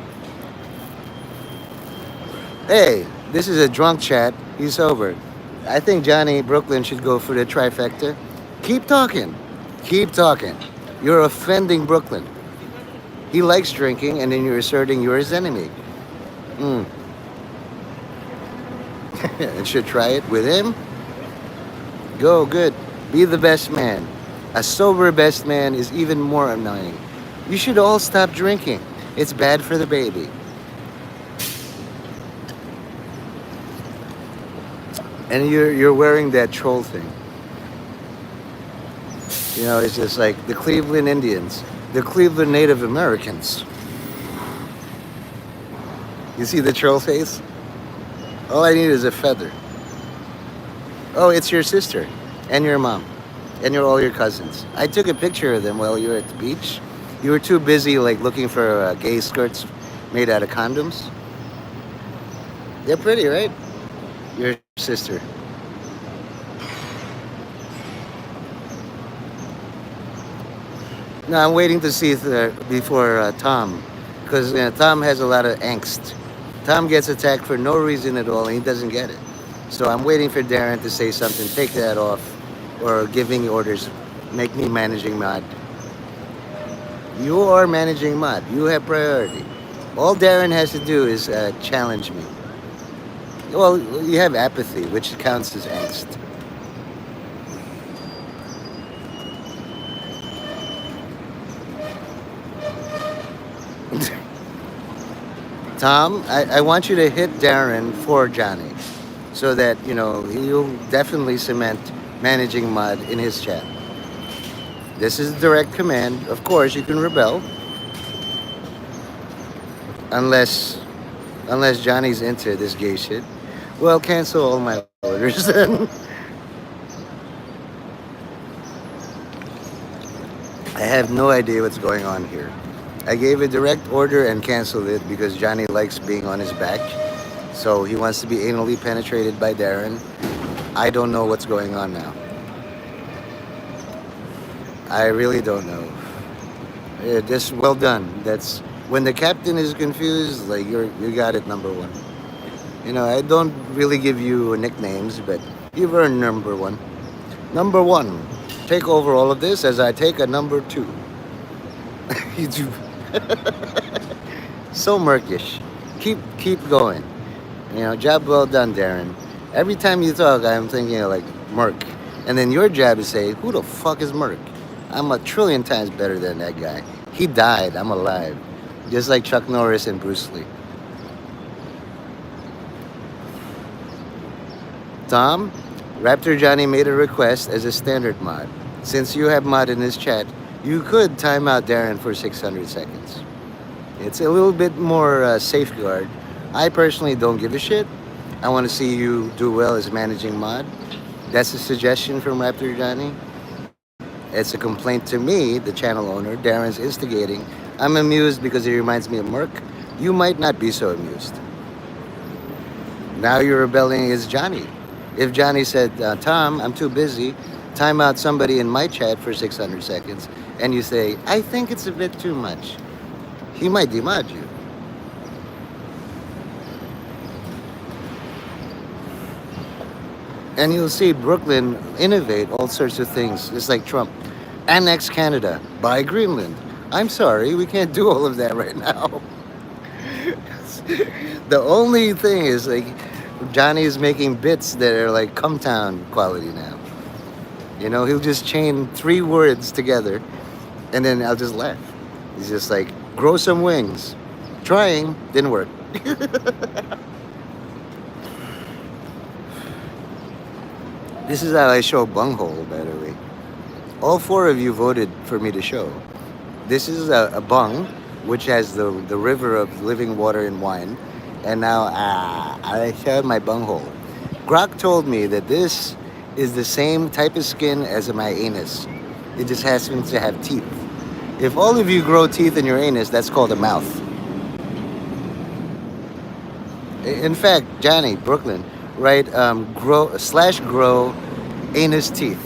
Hey, this is a drunk chat. He's sober. I think Johnny Brooklyn should go for the trifecta. Keep talking. Keep talking. You're offending Brooklyn. He likes drinking, and then you're asserting you're his enemy. Mm. And should try it with him? Go, good. Be the best man. A sober best man is even more annoying. You should all stop drinking. It's bad for the baby. And you're wearing that troll thing. You know, it's just like the Cleveland Indians, the Cleveland Native Americans. You see the troll face? All I need is a feather. Oh, it's your sister and your mom and all your cousins. I took a picture of them while you were at the beach. You were too busy like looking for gay skirts made out of condoms. They're pretty, right? Your sister. No, I'm waiting to see before Tom, because Tom has a lot of angst. Tom gets attacked for no reason at all, and he doesn't get it. So I'm waiting for Darren to say something, take that off, or giving orders, make me managing mod. You are managing mod. You have priority. All Darren has to do is challenge me. Well, you have apathy, which counts as angst. Tom, I want you to hit Darren for Johnny so that, he'll definitely cement managing mod in his chat. This is a direct command. Of course, you can rebel. Unless Johnny's into this gay shit. Well, cancel all my orders then. I have no idea what's going on here. I gave a direct order and canceled it because Johnny likes being on his back. So he wants to be anally penetrated by Darren. I don't know what's going on now. I really don't know. Just well done. That's when the captain is confused, like you got it, number one. I don't really give you nicknames, but you've earned number one. Number one, take over all of this as I take a number two. You do. So murkish. Keep going. Job well done, Darren. Every time you talk, I'm thinking of like Merc. And then your job is say, who the fuck is Merc? I'm a trillion times better than that guy. He died. I'm alive. just like Chuck Norris and Bruce Lee. Tom, Raptor Johnny made a request as a standard mod. Since you have mod in this chat, you could time out Darren for 600 seconds. It's a little bit more safeguard. I personally don't give a shit. I want to see you do well as managing mod. That's a suggestion from Raptor Johnny. It's a complaint to me, the channel owner. Darren's instigating. I'm amused because he reminds me of Merc. You might not be so amused. Now you're rebelling against Johnny. If Johnny said, Tom, I'm too busy, time out somebody in my chat for 600 seconds, and you say, I think it's a bit too much, he might demod you. And you'll see Brooklyn innovate all sorts of things, just like Trump. Annex Canada, buy Greenland. I'm sorry, we can't do all of that right now. The only thing is, like, Johnny is making bits that are like Come Town quality now. You know, he'll just chain 3 words together and then I'll just laugh. He's just like, grow some wings. Trying, didn't work. This is how I show bunghole, by the way. All 4 of you voted for me to show. This is a bung, which has the river of living water and wine. And now I showed my bunghole. Grok told me that this is the same type of skin as my anus. It just happens to have teeth. If all of you grow teeth in your anus, that's called a mouth. In fact, Johnny, Brooklyn, write grow anus teeth.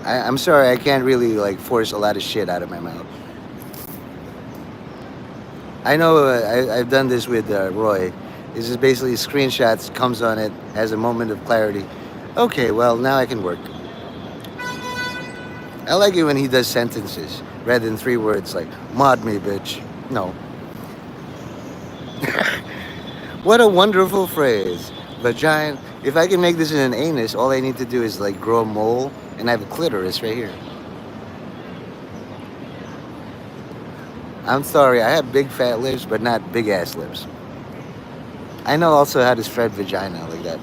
I'm sorry, I can't really like force a lot of shit out of my mouth. I know I've done this with Roy. This is basically screenshots, comes on it, has a moment of clarity. Okay, well, now I can work. I like it when he does sentences rather than 3 words like, mod me, bitch. No. What a wonderful phrase. Vagina. If I can make this in an anus, all I need to do is like grow a mole and I have a clitoris right here. I'm sorry, I have big fat lips, but not big ass lips. I know also how to spread vagina like that.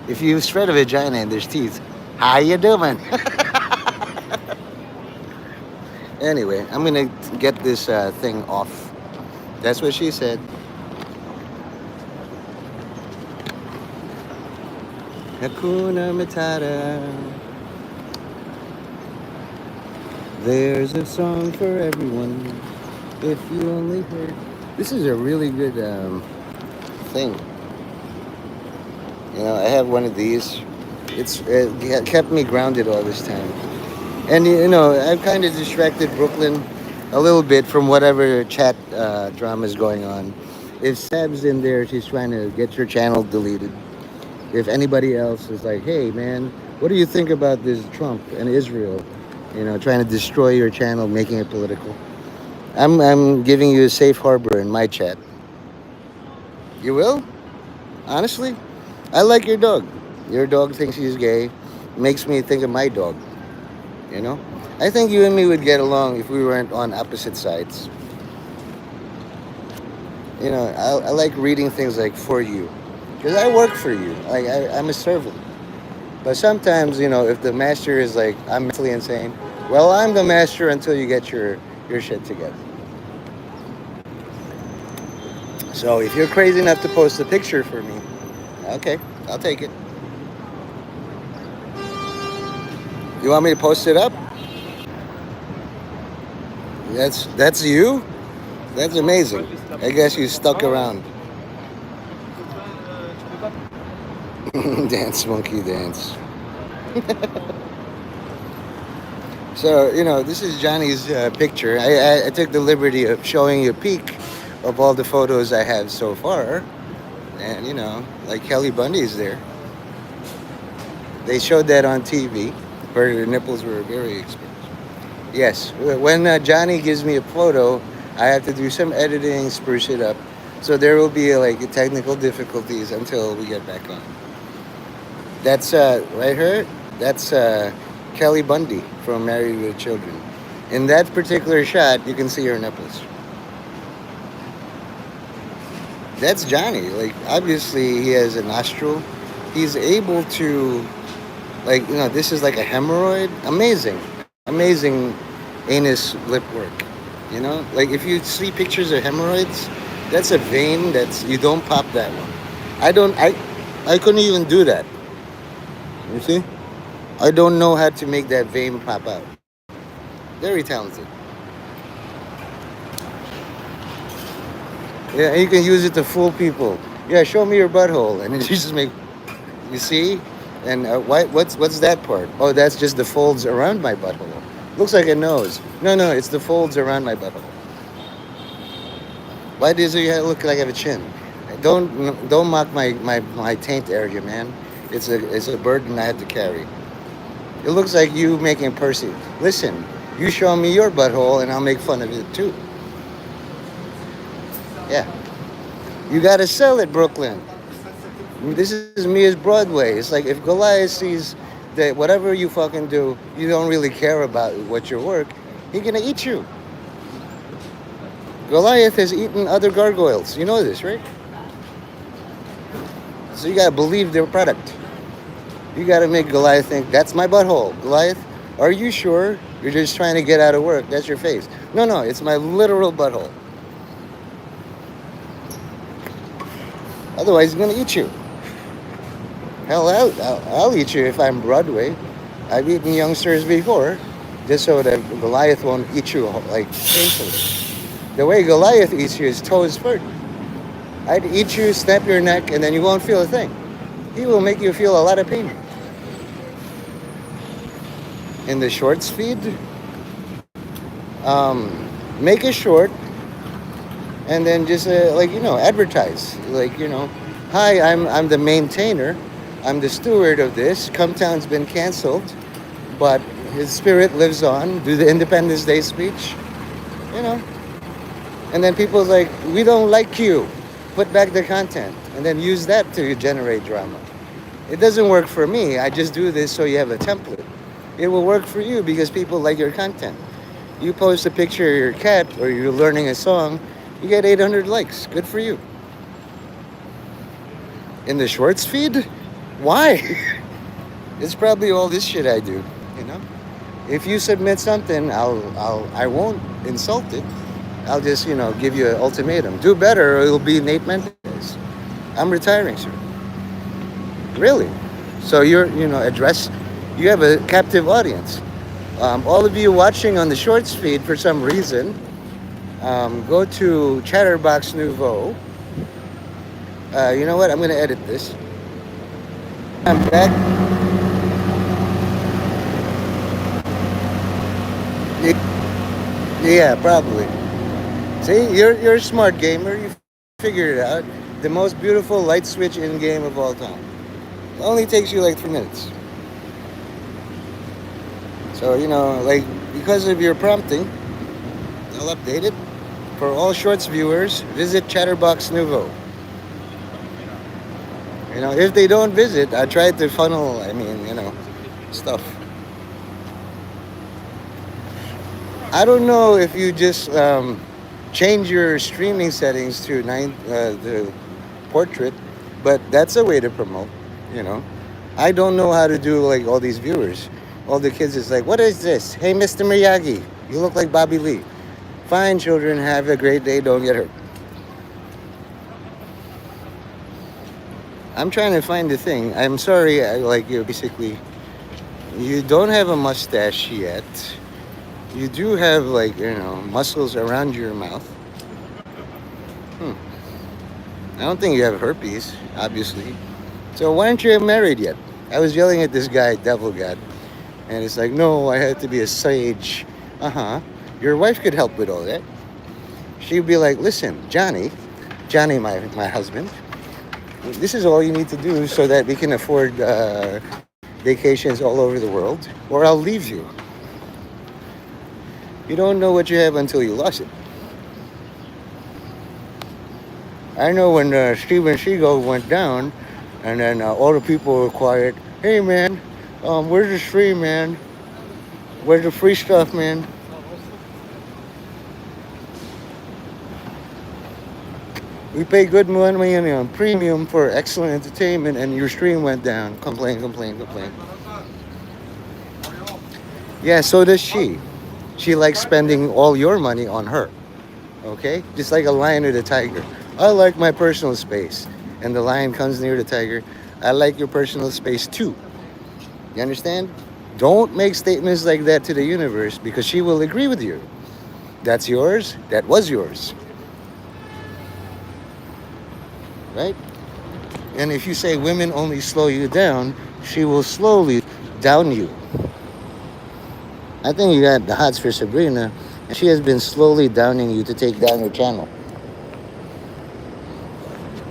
If you spread a vagina and there's teeth, how you doing? Anyway, I'm gonna get this thing off. That's what she said. Hakuna Matata. There's a song for everyone. If you only heard. This is a really good thing. You know, I have one of these. It kept me grounded all this time. And you know, I've kind of distracted Brooklyn a little bit from whatever chat drama is going on. If Sab's in there, she's trying to get your channel deleted. If anybody else is like, hey man, what do you think about this Trump and Israel? You know, trying to destroy your channel, making it political. I'm giving you a safe harbor in my chat. You will? Honestly? I like your dog. Your dog thinks he's gay. Makes me think of my dog. You know? I think you and me would get along if we weren't on opposite sides. You know, I like reading things like for you. Because I work for you. Like, I'm a servant. But sometimes, you know, if the master is like, I'm mentally insane, well, I'm the master until you get your shit together. So if you're crazy enough to post a picture for me, okay, I'll take it. You want me to post it up? That's you? That's amazing. I guess you stuck around. Dance, monkey, dance. So, you know, this is Johnny's picture. I took the liberty of showing you a peek of all the photos I have so far. And, you know, like Kelly Bundy's there. They showed that on TV. Her nipples were very exposed. Yes, when Johnny gives me a photo, I have to do some editing, spruce it up. So there will be like technical difficulties until we get back on. That's right here. That's Kelly Bundy from Married with Children. In that particular shot, you can see her nipples. That's Johnny. Like, obviously, he has a nostril. He's able to, like, this is like a hemorrhoid. Amazing. Amazing anus lip work. Like if you see pictures of hemorrhoids, that's a vein that's, you don't pop that one. I couldn't even do that. You see? I don't know how to make that vein pop out. Very talented. Yeah, and you can use it to fool people. Yeah, show me your butthole, and you just make. You see, and what's that part? Oh, that's just the folds around my butthole. Looks like a nose. No, no, it's the folds around my butthole. Why does it look like I have a chin? Don't mock my taint area, man. It's a burden I have to carry. It looks like you making Percy. Listen, you show me your butthole, and I'll make fun of it too. Yeah. You gotta sell it, Brooklyn. This is me as Broadway. It's like if Goliath sees that whatever you fucking do, you don't really care about what your work, he's gonna eat you. Goliath has eaten other gargoyles. You know this, right? So you gotta believe their product. You gotta make Goliath think, that's my butthole. Goliath, are you sure you're just trying to get out of work? That's your face. No, no, it's my literal butthole. Otherwise, he's gonna eat you. Hell, I'll eat you if I'm Broadway. I've eaten youngsters before, just so that Goliath won't eat you like painfully. The way Goliath eats you is toes first. I'd eat you, snap your neck, and then you won't feel a thing. He will make you feel a lot of pain. In the shorts feed, make a short, and then just advertise. Hi, I'm the maintainer. I'm the steward of this. Cumtown's been canceled, but his spirit lives on. Do the Independence Day speech, and then people like, we don't like you. Put back the content, and then use that to generate drama. It doesn't work for me. I just do this so you have a template. It will work for you because people like your content. You post a picture of your cat or you're learning a song, you get 800 likes. Good for you. In the shorts feed? Why? It's probably all this shit I do, If you submit something, I won't insult it. I'll just, give you an ultimatum. Do better or it'll be Nate Mendez. I'm retiring, sir. Really? So you have a captive audience. All of you watching on the shorts feed for some reason, go to Chatterbox Nouveau. You know what? I'm going to edit this. I'm back. Yeah, probably. See, you're a smart gamer. You figured it out. The most beautiful light switch in game of all time. It only takes you like 3 minutes. So, because of your prompting, I'll update it. For all shorts viewers, visit Chatterbox Nouveau. If they don't visit, I try to funnel, stuff. I don't know if you just change your streaming settings to the portrait, but that's a way to promote, I don't know how to do like all these viewers. All the kids is like, what is this? Hey, Mr. Miyagi, you look like Bobby Lee. Fine, children, have a great day, don't get hurt. I'm trying to find the thing. I'm sorry, basically, you don't have a mustache yet. You do have, muscles around your mouth. I don't think you have herpes, obviously. So why aren't you married yet? I was yelling at this guy, Devil God, and it's like, no, I had to be a sage. Your wife could help with all that. She'd be like, listen, Johnny, my husband, this is all you need to do so that we can afford vacations all over the world, or I'll leave you. You don't know what you have until you lost it. I know when Steven Seagal went down, and then all the people were quiet. Hey, man, where's the stream, man? Where's the free stuff, man? We pay good money on premium for excellent entertainment, and your stream went down. Complain, complain, complain. Yeah, so does she. She likes spending all your money on her. Okay? Just like a lion or the tiger. I like my personal space. And the lion comes near the tiger. I like your personal space too. You understand? Don't make statements like that to the universe because she will agree with you. That's yours. That was yours. Right? And if you say women only slow you down, she will slowly down you. I think you got the hots for Sabrina, and she has been slowly downing you to take down your channel.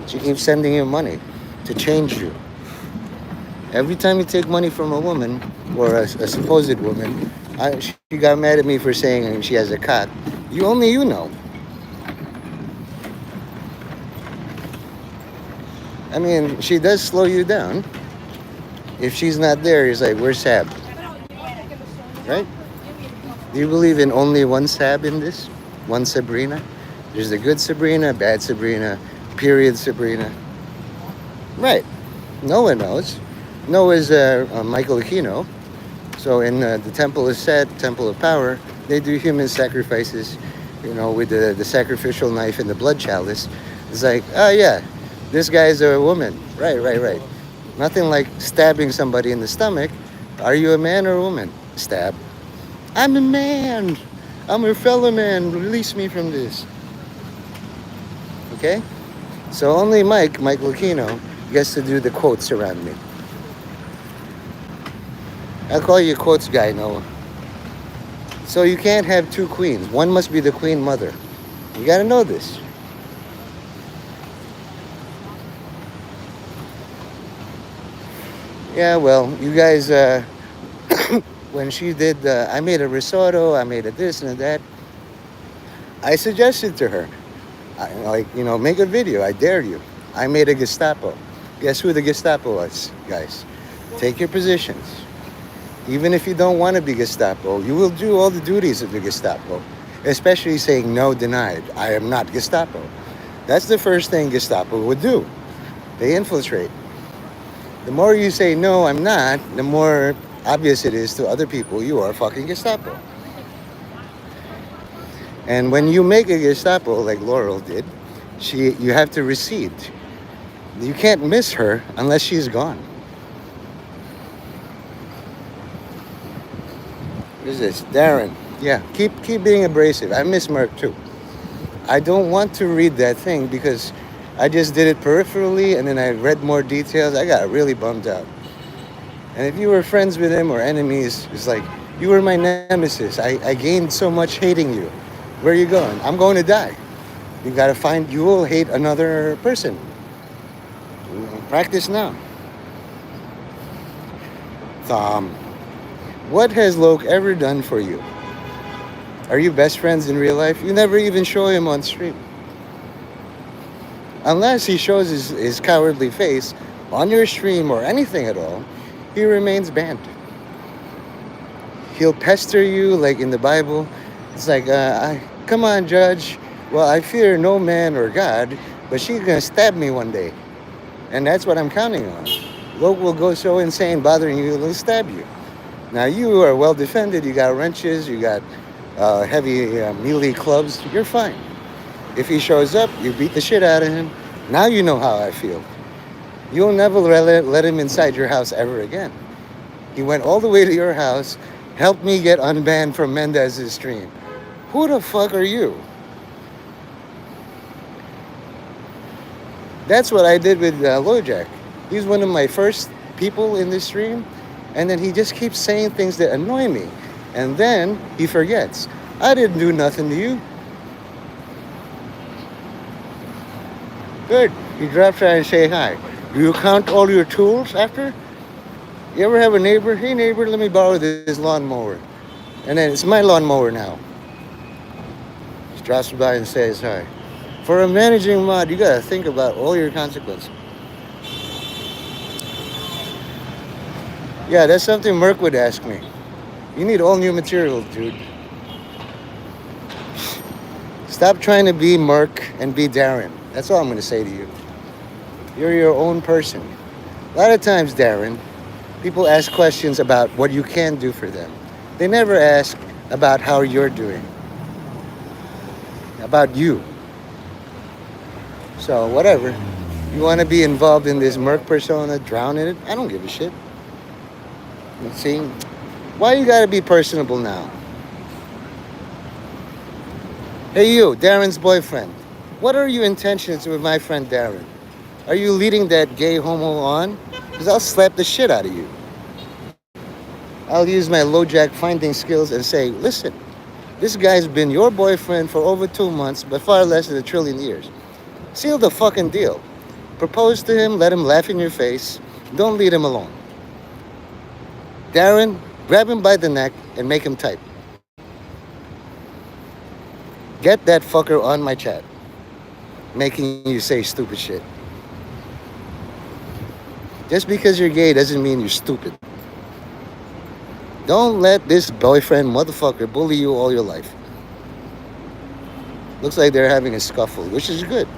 She keeps sending you money to change you. Every time you take money from a woman, or a supposed woman, she got mad at me for saying she has a cat. You know. I mean, she does slow you down. If she's not there, it's like, where's Sab? Right? Do you believe in only one Sab in this? One Sabrina? There's the good Sabrina, bad Sabrina, period Sabrina. Right. Noah knows. Noah's Michael Aquino. So in the Temple of Set, Temple of Power, they do human sacrifices, with the sacrificial knife and the blood chalice. It's like, oh yeah, this guy's a woman. Right, right, right. Nothing like stabbing somebody in the stomach. Are you a man or a woman? Stab. I'm a man. I'm a fellow man. Release me from this. Okay? So only Michael Aquino, gets to do the quotes around me. I'll call you quotes guy, Noah. So you can't have two queens. One must be the queen mother. You gotta know this. Yeah, well, you guys, when she did, I made a risotto, I made a this and a that. I suggested to her, make a video, I dare you. I made a Gestapo. Guess who the Gestapo was, guys? Take your positions. Even if you don't want to be Gestapo, you will do all the duties of the Gestapo, especially saying no denied. I am not Gestapo. That's the first thing Gestapo would do. They infiltrate. The more you say no, I'm not, the more obvious it is to other people you are fucking Gestapo. And when you make a Gestapo like Laurel did, you have to recede. You can't miss her unless she's gone. What is this? Darren. Yeah, keep being abrasive. I miss Merck too. I don't want to read that thing because I just did it peripherally and then I read more details. I got really bummed out. And if you were friends with him or enemies, it's like, you were my nemesis. I gained so much hating you. Where are you going? I'm going to die. You will hate another person. Practice now. What has Loke ever done for you? Are you best friends in real life? You never even show him on stream. Unless he shows his cowardly face on your stream or anything at all, he remains banned. He'll pester you like in the Bible. It's like, come on, Judge. Well, I fear no man or God, but she's going to stab me one day. And that's what I'm counting on. Loke will go so insane bothering you, he'll stab you. Now, you are well defended. You got wrenches. You got heavy melee clubs. You're fine. If he shows up, you beat the shit out of him. Now you know how I feel. You'll never let him inside your house ever again. He went all the way to your house, helped me get unbanned from Mendez's stream. Who the fuck are you? That's what I did with Lojack. He's one of my first people in this stream. And then he just keeps saying things that annoy me. And then he forgets. I didn't do nothing to you. Good. You drop by and say hi. Do you count all your tools after? You ever have a neighbor? Hey neighbor, let me borrow this lawnmower. And then it's my lawnmower now. He drops by and says hi. For a managing mod, you gotta think about all your consequences. Yeah, that's something Merc would ask me. You need all new material, dude. Stop trying to be Merc and be Darren. That's all I'm going to say to you. You're your own person. A lot of times, Darren, people ask questions about what you can do for them. They never ask about how you're doing, about you. So, whatever. You want to be involved in this Merc persona, drown in it? I don't give a shit. See? Why you gotta be personable now? Hey, you, Darren's boyfriend. What are your intentions with my friend Darren? Are you leading that gay homo on? Because I'll slap the shit out of you. I'll use my LoJack finding skills and say, listen, this guy's been your boyfriend for over 2 months, but far less than a trillion years. Seal the fucking deal. Propose to him, let him laugh in your face. Don't lead him alone. Darren, grab him by the neck and make him type. Get that fucker on my chat, making you say stupid shit. Just because you're gay doesn't mean you're stupid. Don't let this boyfriend motherfucker bully you all your life. Looks like they're having a scuffle, which is good.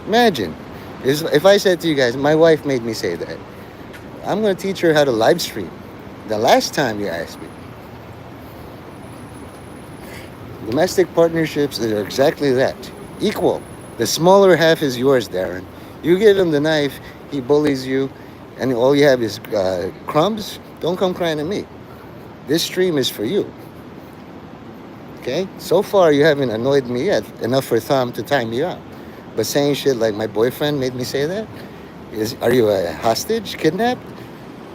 Imagine, if I said to you guys, my wife made me say that. I'm going to teach her how to live stream. The last time you asked me. Domestic partnerships are exactly that. Equal. The smaller half is yours, Darren. You give him the knife, he bullies you, and all you have is crumbs. Don't come crying to me. This stream is for you. Okay? So far, you haven't annoyed me yet, enough for Thom to time you out. But saying shit like my boyfriend made me say that? Are you a hostage, kidnapped?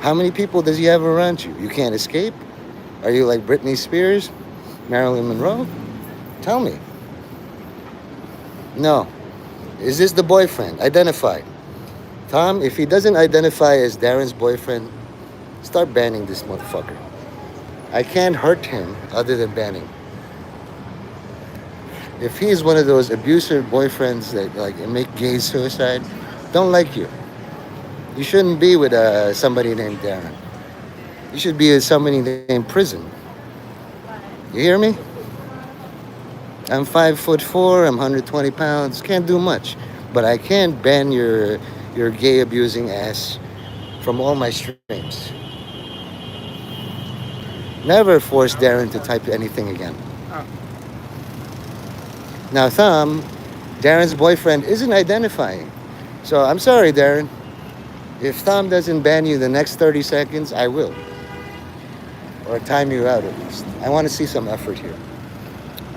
How many people does he have around you? You can't escape? Are you like Britney Spears, Marilyn Monroe? Tell me. No. Is this the boyfriend? Identify. Thom, if he doesn't identify as Darren's boyfriend, start banning this motherfucker. I can't hurt him other than banning. If he's one of those abusive boyfriends that like make gays suicide, don't like you. You shouldn't be with somebody named Darren. You should be with somebody named Prison. You hear me? I'm 5'4", I'm 120 pounds, can't do much. But I can ban your gay abusing ass from all my streams. Never force Darren to type anything again. Now, Thom, Darren's boyfriend isn't identifying. So I'm sorry, Darren. If Thom doesn't ban you the next 30 seconds, I will. Or time you out at least. I want to see some effort here.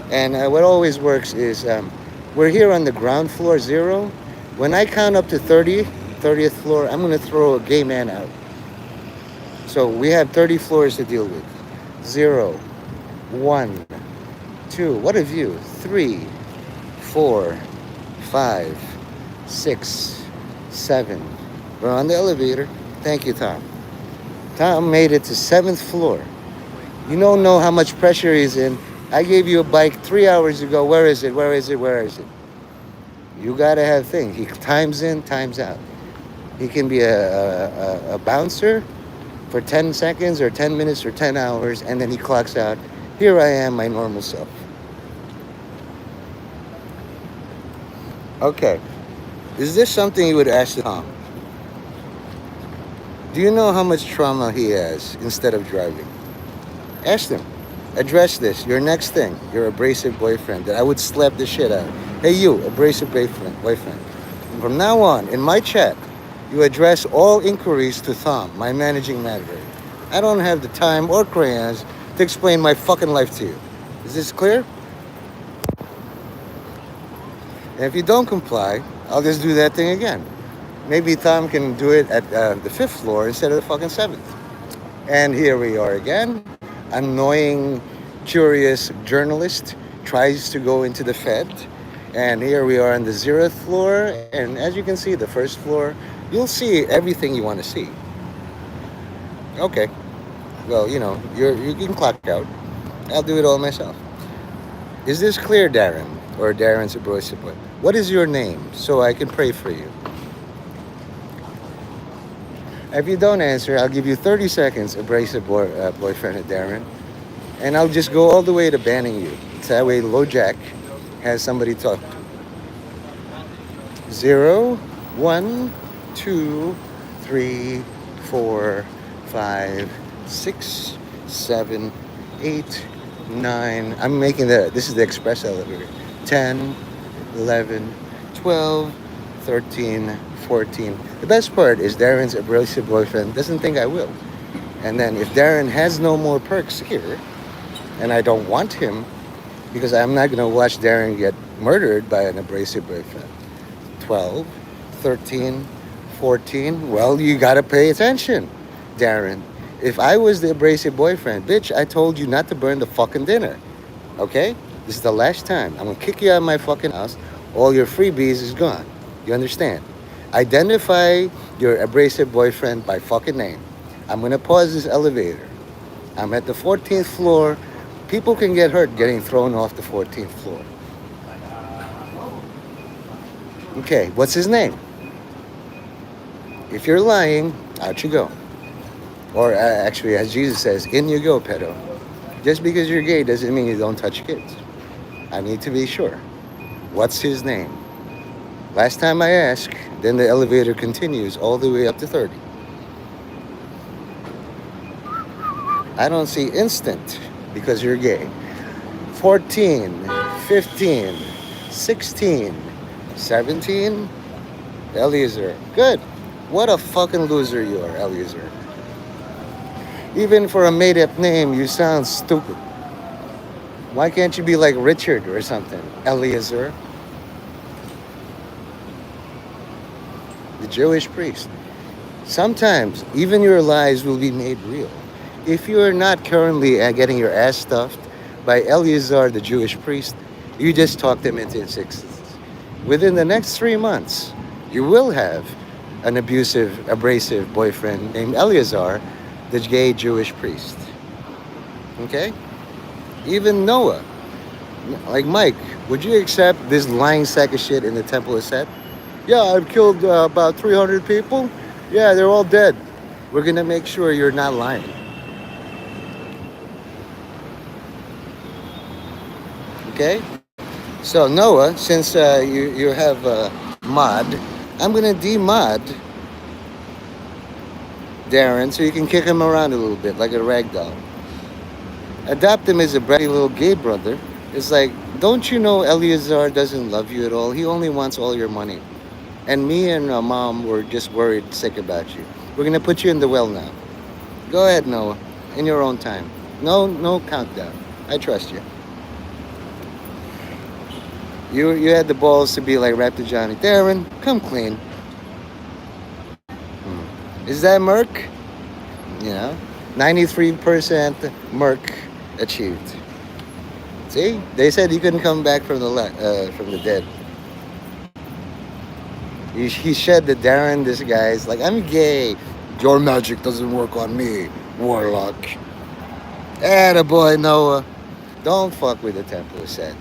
And what always works is we're here on the ground floor, 0. When I count up to 30th floor, I'm going to throw a gay man out. So we have 30 floors to deal with. 0, 1, 2, what a view. 3, 4, 5, 6, 7. We're on the elevator. Thank you, Thom. Thom made it to 7th floor. You don't know how much pressure he's in. I gave you a bike 3 hours ago. Where is it? Where is it? Where is it? You gotta have things. He times in, times out. He can be a bouncer for 10 seconds or 10 minutes or 10 hours, and then he clocks out. Here I am, my normal self. Okay. Is this something you would ask Thom? Do you know how much trauma he has instead of driving? Ask him. Address this. Your next thing. Your abrasive boyfriend that I would slap the shit out of. Hey, you, abrasive boyfriend. And from now on, in my chat, you address all inquiries to Thom, my managing manager. I don't have the time or crayons to explain my fucking life to you. Is this clear? And if you don't comply, I'll just do that thing again. Maybe Thom can do it at the 5th floor instead of the fucking 7th. And here we are again. Annoying, curious journalist tries to go into the Fed. And here we are on the 0th floor. And as you can see, the 1st floor, you'll see everything you want to see. Okay. Well, you know, you can clock out. I'll do it all myself. Is this clear, Darren? Or Darren's abrasive boy? What is your name so I can pray for you? If you don't answer, I'll give you 30 seconds, abrasive boyfriend of Darren. And I'll just go all the way to banning you. So that way LoJack has somebody talk to. 0, 1, 2, 3, 4, 5, 6, 7, 8, 9. I'm making this is the express elevator. 10, 11, 12, 13, 14. The best part is Darren's abrasive boyfriend doesn't think I will. And then if Darren has no more perks here, and I don't want him, because I'm not going to watch Darren get murdered by an abrasive boyfriend. 12, 13, 14. Well, you got to pay attention, Darren. If I was the abrasive boyfriend, bitch, I told you not to burn the fucking dinner. Okay? This is the last time. I'm going to kick you out of my fucking house. All your freebies is gone. You understand? Identify your abrasive boyfriend by fucking name. I'm going to pause this elevator. I'm at the 14th floor. People can get hurt getting thrown off the 14th floor. Okay, what's his name? If you're lying, out you go. Or actually, as Jesus says, in you go, pedo. Just because you're gay doesn't mean you don't touch kids. I need to be sure. What's his name? Last time I asked, then the elevator continues all the way up to 30. I don't see instant because you're gay. 14, 15, 16, 17. Eliezer. Good. What a fucking loser you are, Eliezer. Even for a made-up name, you sound stupid. Why can't you be like Richard or something? Eliezer. The Jewish priest. Sometimes even your lies will be made real. If you're not currently getting your ass stuffed by Eleazar, the Jewish priest, you just talk them into existence. Within the next 3 months, you will have an abusive, abrasive boyfriend named Eleazar, the gay Jewish priest. Okay? Even Noah, like Mike, would you accept this lying sack of shit in the Temple of Set? Yeah, I've killed about 300 people. Yeah, they're all dead. We're gonna make sure you're not lying. Okay? So Noah, since you have a mod, I'm gonna demod Darren so you can kick him around a little bit like a rag doll. Adopt him as a bratty little gay brother. It's like, don't you know Eleazar doesn't love you at all? He only wants all your money. And me and mom were just worried sick about you. We're gonna put you in the well now. Go ahead, Noah, in your own time. No countdown. I trust you. You had the balls to be like Raptor Johnny. Darren, come clean. Is that Merc? You know, 93% Merc achieved. See, they said he couldn't come back from the dead. He shed the Darren. This guy's like, I'm gay. Your magic doesn't work on me, warlock. Attaboy, Noah. Don't fuck with the Temple Set.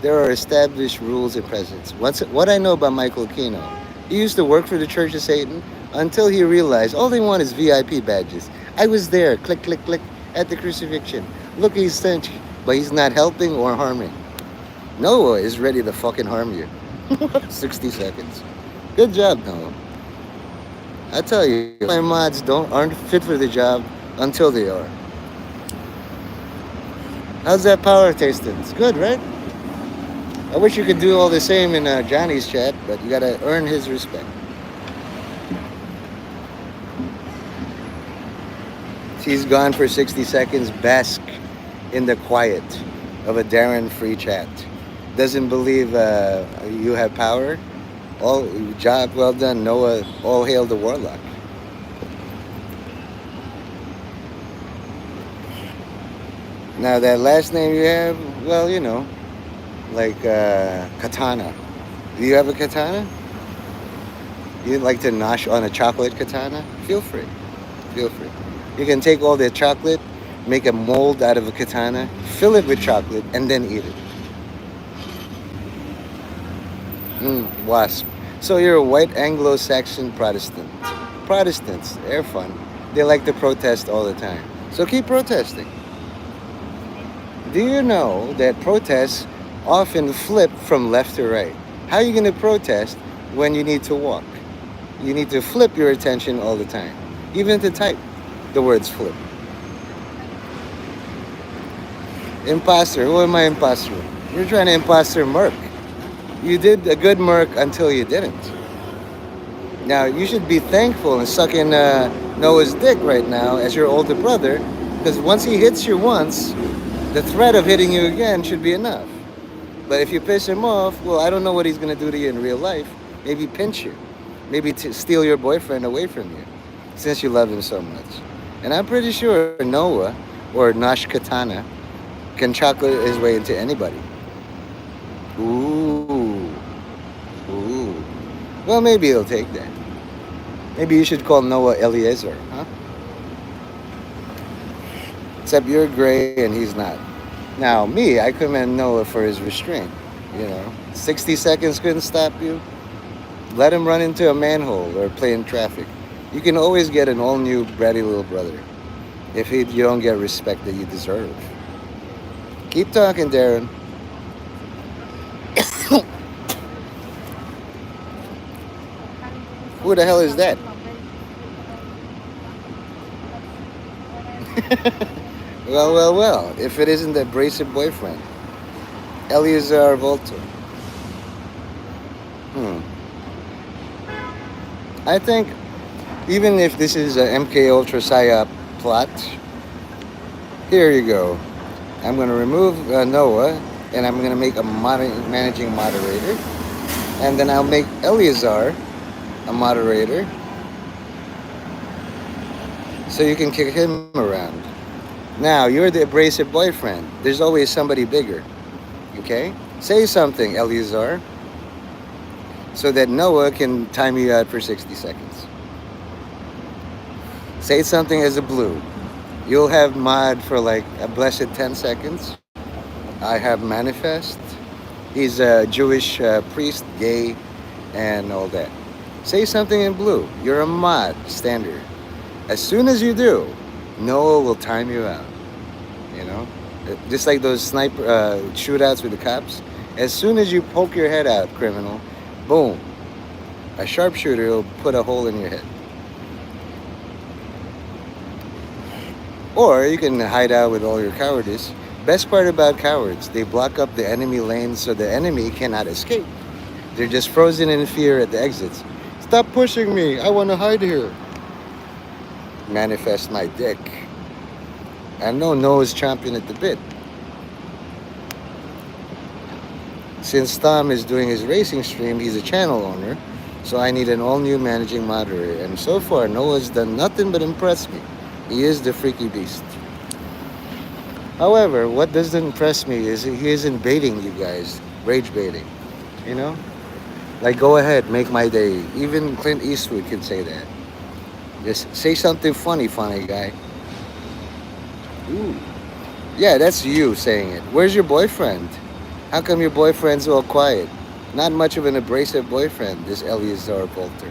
There are established rules and precedents. What I know about Michael Kino, he used to work for the Church of Satan until he realized all they want is VIP badges. I was there, click, click, click, at the crucifixion. Look, he's sent, but he's not helping or harming. Noah is ready to fucking harm you. 60 seconds. Good job, Noah. I tell you, my mods aren't fit for the job until they are. How's that power tasting? It's good, right? I wish you could do all the same in Johnny's chat, but you gotta earn his respect. She's gone for 60 seconds. Bask in the quiet of a Darren free chat. Doesn't believe you have power. All job well done, Noah. All hail the warlock. Now that last name you have, well, you know, like katana. Do you have a katana? You'd like to nosh on a chocolate katana? Feel free. Feel free. You can take all the chocolate, make a mold out of a katana, fill it with chocolate, and then eat it. Wasp. So you're a white Anglo-Saxon Protestant. Protestants, they're fun. They like to protest all the time. So keep protesting. Do you know that protests often flip from left to right? How are you going to protest when you need to walk? You need to flip your attention all the time. Even to type, the words flip. Imposter. Who am I imposter? You're trying to imposter Merc. You did a good Merc until you didn't. Now, you should be thankful and sucking Noah's dick right now as your older brother, because once he hits you once, the threat of hitting you again should be enough. But if you piss him off, well, I don't know what he's going to do to you in real life. Maybe pinch you. Maybe steal your boyfriend away from you, since you love him so much. And I'm pretty sure Noah, or Nash Katana, can chocolate his way into anybody. Ooh. Ooh. Well, maybe he'll take that. Maybe you should call Noah Eliezer, huh? Except you're gray and he's not. Now, me, I commend Noah for his restraint. 60 seconds couldn't stop you. Let him run into a manhole or play in traffic. You can always get an all-new bratty little brother if you don't get respect that you deserve. Keep talking, Darren. Who the hell is that? Well. If it isn't the abrasive boyfriend, Eleazar Volta. I think even if this is a MK Ultra PSYOP plot, here you go. I'm going to remove Noah, and I'm going to make a managing moderator, and then I'll make Eleazar a moderator, so you can kick him around. Now, you're the abrasive boyfriend. There's always somebody bigger. Okay? Say something, Eleazar, so that Noah can time you out for 60 seconds. Say something as a blue. You'll have mod for like a blessed 10 seconds. I have manifest. He's a Jewish priest, gay, and all that. Say something in blue. You're a mod, standard. As soon as you do, Noah will time you out. Just like those sniper shootouts with the cops. As soon as you poke your head out, criminal, boom, a sharpshooter will put a hole in your head. Or you can hide out with all your cowardice. Best part about cowards, they block up the enemy lanes so the enemy cannot escape. They're just frozen in fear at the exits. Stop pushing me, I want to hide here. Manifest my dick. I know Noah's champion at the bit. Since Tom is doing his racing stream, he's a channel owner, so I need an all-new managing moderator. And so far, Noah's done nothing but impress me. He is the freaky beast. However, what doesn't impress me is he isn't baiting you guys, rage baiting. Like, go ahead, make my day. Even Clint Eastwood can say that. Just say something funny guy. Ooh. Yeah, that's you saying it. Where's your boyfriend? How come your boyfriend's all quiet? Not much of an abrasive boyfriend, this Eleazar Volter.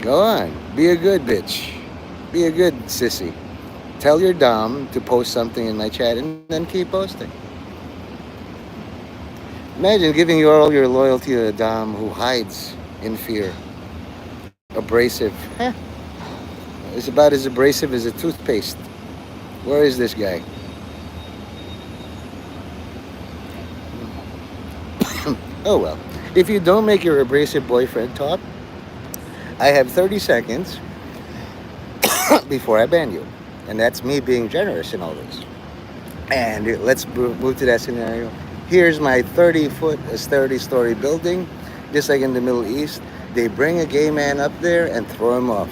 Go on. Be a good bitch. Be a good sissy. Tell your dom to post something in my chat and then keep posting. Imagine giving all your loyalty to a dom who hides in fear. Abrasive. It's about as abrasive as a toothpaste. Where is this guy? Oh well. If you don't make your abrasive boyfriend talk, I have 30 seconds before I ban you. And that's me being generous in all this. And let's move to that scenario. Here's my 30-story building. Just like in the Middle East, they bring a gay man up there and throw him off.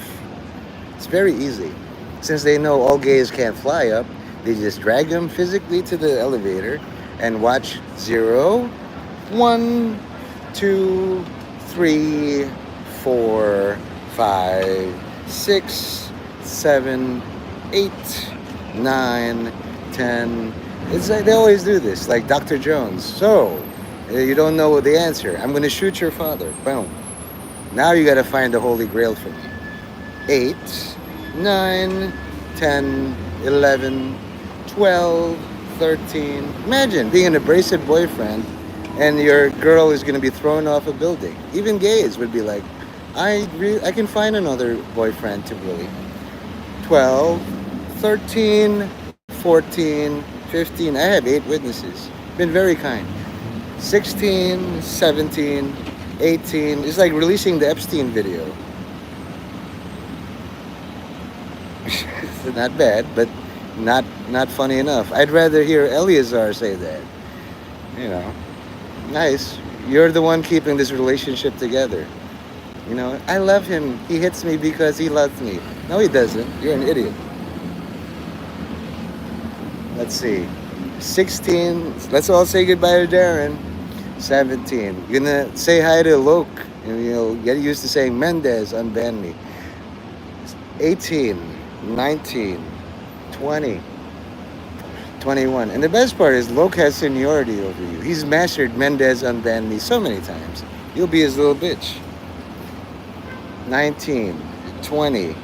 It's very easy. Since they know all gays can't fly up, they just drag him physically to the elevator and watch 0, 1, 2, 3, 4, 5, 6, 7, 8, 9, 10. It's like they always do this, like Dr. Jones. So, you don't know the answer. I'm going to shoot your father. Boom. Now you got to find the Holy Grail for me. 8, 9, 10, 11, 12, 13. Imagine being an abrasive boyfriend and your girl is going to be thrown off a building. Even gays would be like, I can find another boyfriend to bully. 12, 13, 14, 15. I have 8 witnesses. Been very kind. 16, 17, 18. It's like releasing the Epstein video. It's not bad, but not funny enough. I'd rather hear Eleazar say that. You know, nice. You're the one keeping this relationship together. You know, I love him. He hits me because he loves me. No, he doesn't. You're an idiot. Let's see. 16. Let's all say goodbye to Darren. 17. You're gonna say hi to Loke. And you'll get used to saying Mendez, unban me. 18, 19, 20, 21. And the best part is Loke has seniority over you. He's mastered Mendez, unban me so many times. You'll be his little bitch. 19, 20,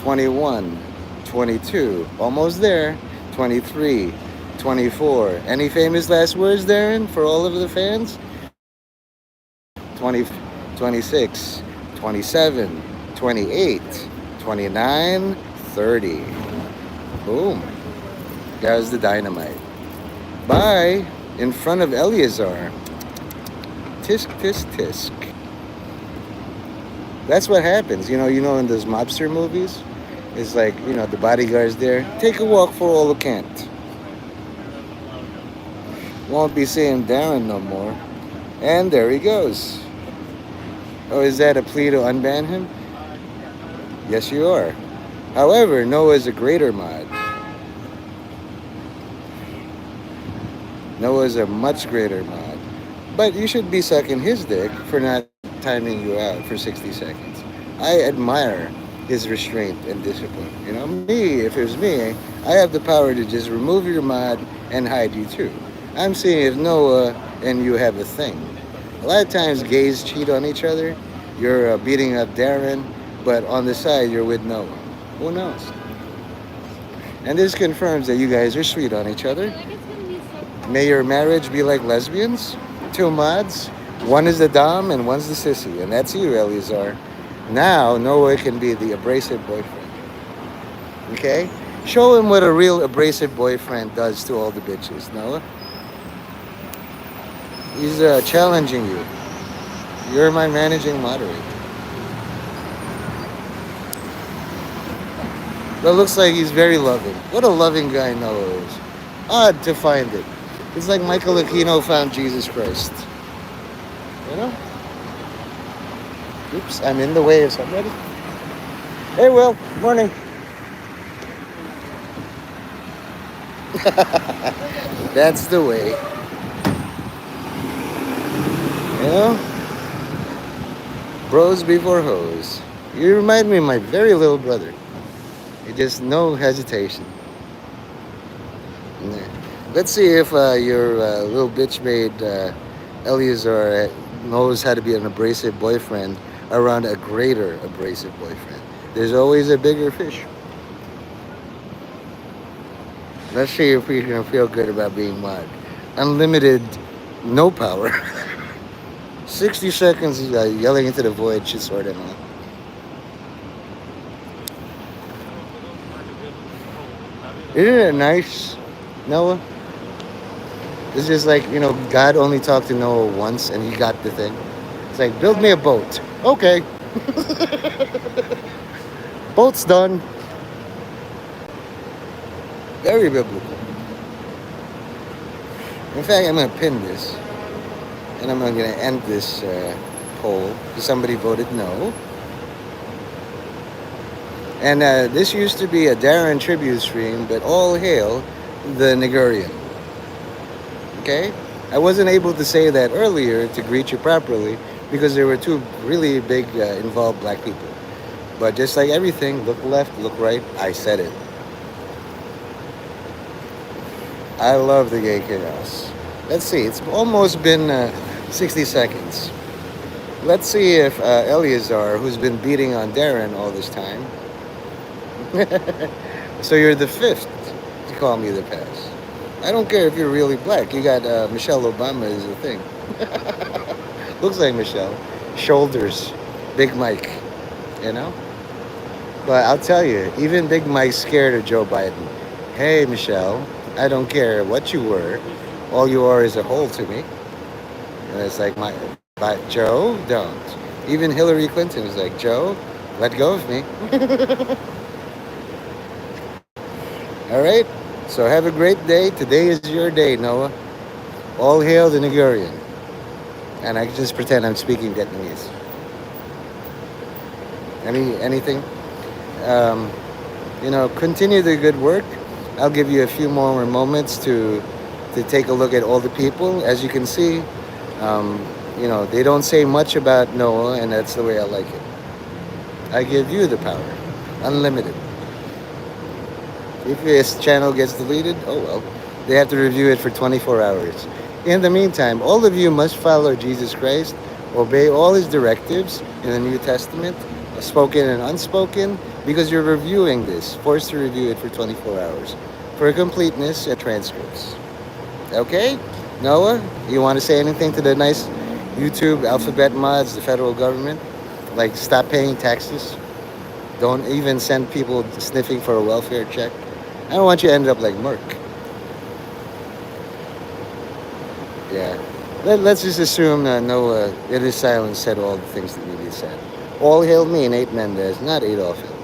21, 22. Almost there. 23, 24. Any famous last words, Darren, for all of the fans? 20, 26, 27, 28, 29, 30. Boom. There's the dynamite. Bye. In front of Eleazar. Tisk, tisk, tisk. That's what happens. You know in those mobster movies? It's like, the bodyguard's there. Take a walk for all who can't. Won't be seeing Darren no more. And there he goes. Oh, is that a plea to unban him? Yes, you are. However, Noah's a greater mod. Noah's a much greater mod. But you should be sucking his dick for not timing you out for 60 seconds. I admire his restraint and discipline. Me, if it was me, I have the power to just remove your mod and hide you too. I'm seeing if Noah and you have a thing. A lot of times gays cheat on each other. You're beating up Darren, but on the side you're with Noah. Who knows? And this confirms that you guys are sweet on each other. May your marriage be like lesbians. 2 mods. One is the dom and one's the sissy. And that's you, Eleazar. Now Noah can be the abrasive boyfriend. Okay? Show him what a real abrasive boyfriend does to all the bitches, Noah. He's challenging you. You're my managing moderator. But it looks like he's very loving. What a loving guy Noah is. Odd to find it. It's like Michael Aquino found Jesus Christ. Oops, I'm in the way of somebody. Hey, Will. Morning. That's the way. Bros before hoes. You remind me of my very little brother. Just no hesitation. Let's see if your little bitch maid Eleazar knows how to be an abrasive boyfriend around a greater abrasive boyfriend. There's always a bigger fish. Let's see if we can feel good about being mod. Unlimited, no power. 60 seconds yelling into the void should sort him out. Isn't it nice, Noah? It's just like, God only talked to Noah once and he got the thing. It's like, build me a boat. Okay. Boat's done. Very biblical. In fact, I'm going to pin this. And I'm going to end this poll. Somebody voted no. And this used to be a Darren tribute stream, but all hail the Nigerian. Okay? I wasn't able to say that earlier to greet you properly because there were 2 really big involved black people. But just like everything, look left, look right, I said it. I love the gay chaos. Let's see, it's almost been 60 seconds. Let's see if Eleazar, who's been beating on Darren all this time, So you're the fifth to call me the past. I don't care if you're really black. You got Michelle Obama is the thing. Looks like Michelle. Shoulders. Big Mike. You know? But I'll tell you, even Big Mike's scared of Joe Biden. Hey, Michelle, I don't care what you were. All you are is a hole to me. And it's like, but Joe, don't. Even Hillary Clinton was like, Joe, let go of me. All right? So have a great day. Today is your day, Noah. All hail the Nigerian. And I just pretend I'm speaking Vietnamese. Anything? Um, continue the good work. I'll give you a few more moments to take a look at all the people. As you can see, they don't say much about Noah, and that's the way I like it. I give you the power, unlimited. If this channel gets deleted, oh well. They have to review it for 24 hours. In the meantime, all of you must follow Jesus Christ, obey all his directives in the New Testament, spoken and unspoken, because you're reviewing this, forced to review it for 24 hours for completeness and transcripts. Okay? Noah, you want to say anything to the nice YouTube alphabet mods, the federal government? Like, stop paying taxes? Don't even send people sniffing for a welfare check? I don't want you to end up like Merck. Yeah. Let's just assume Noah, in his silence, said all the things that needed to be said. All hail me, Nate Mendez, not Adolf Hitler.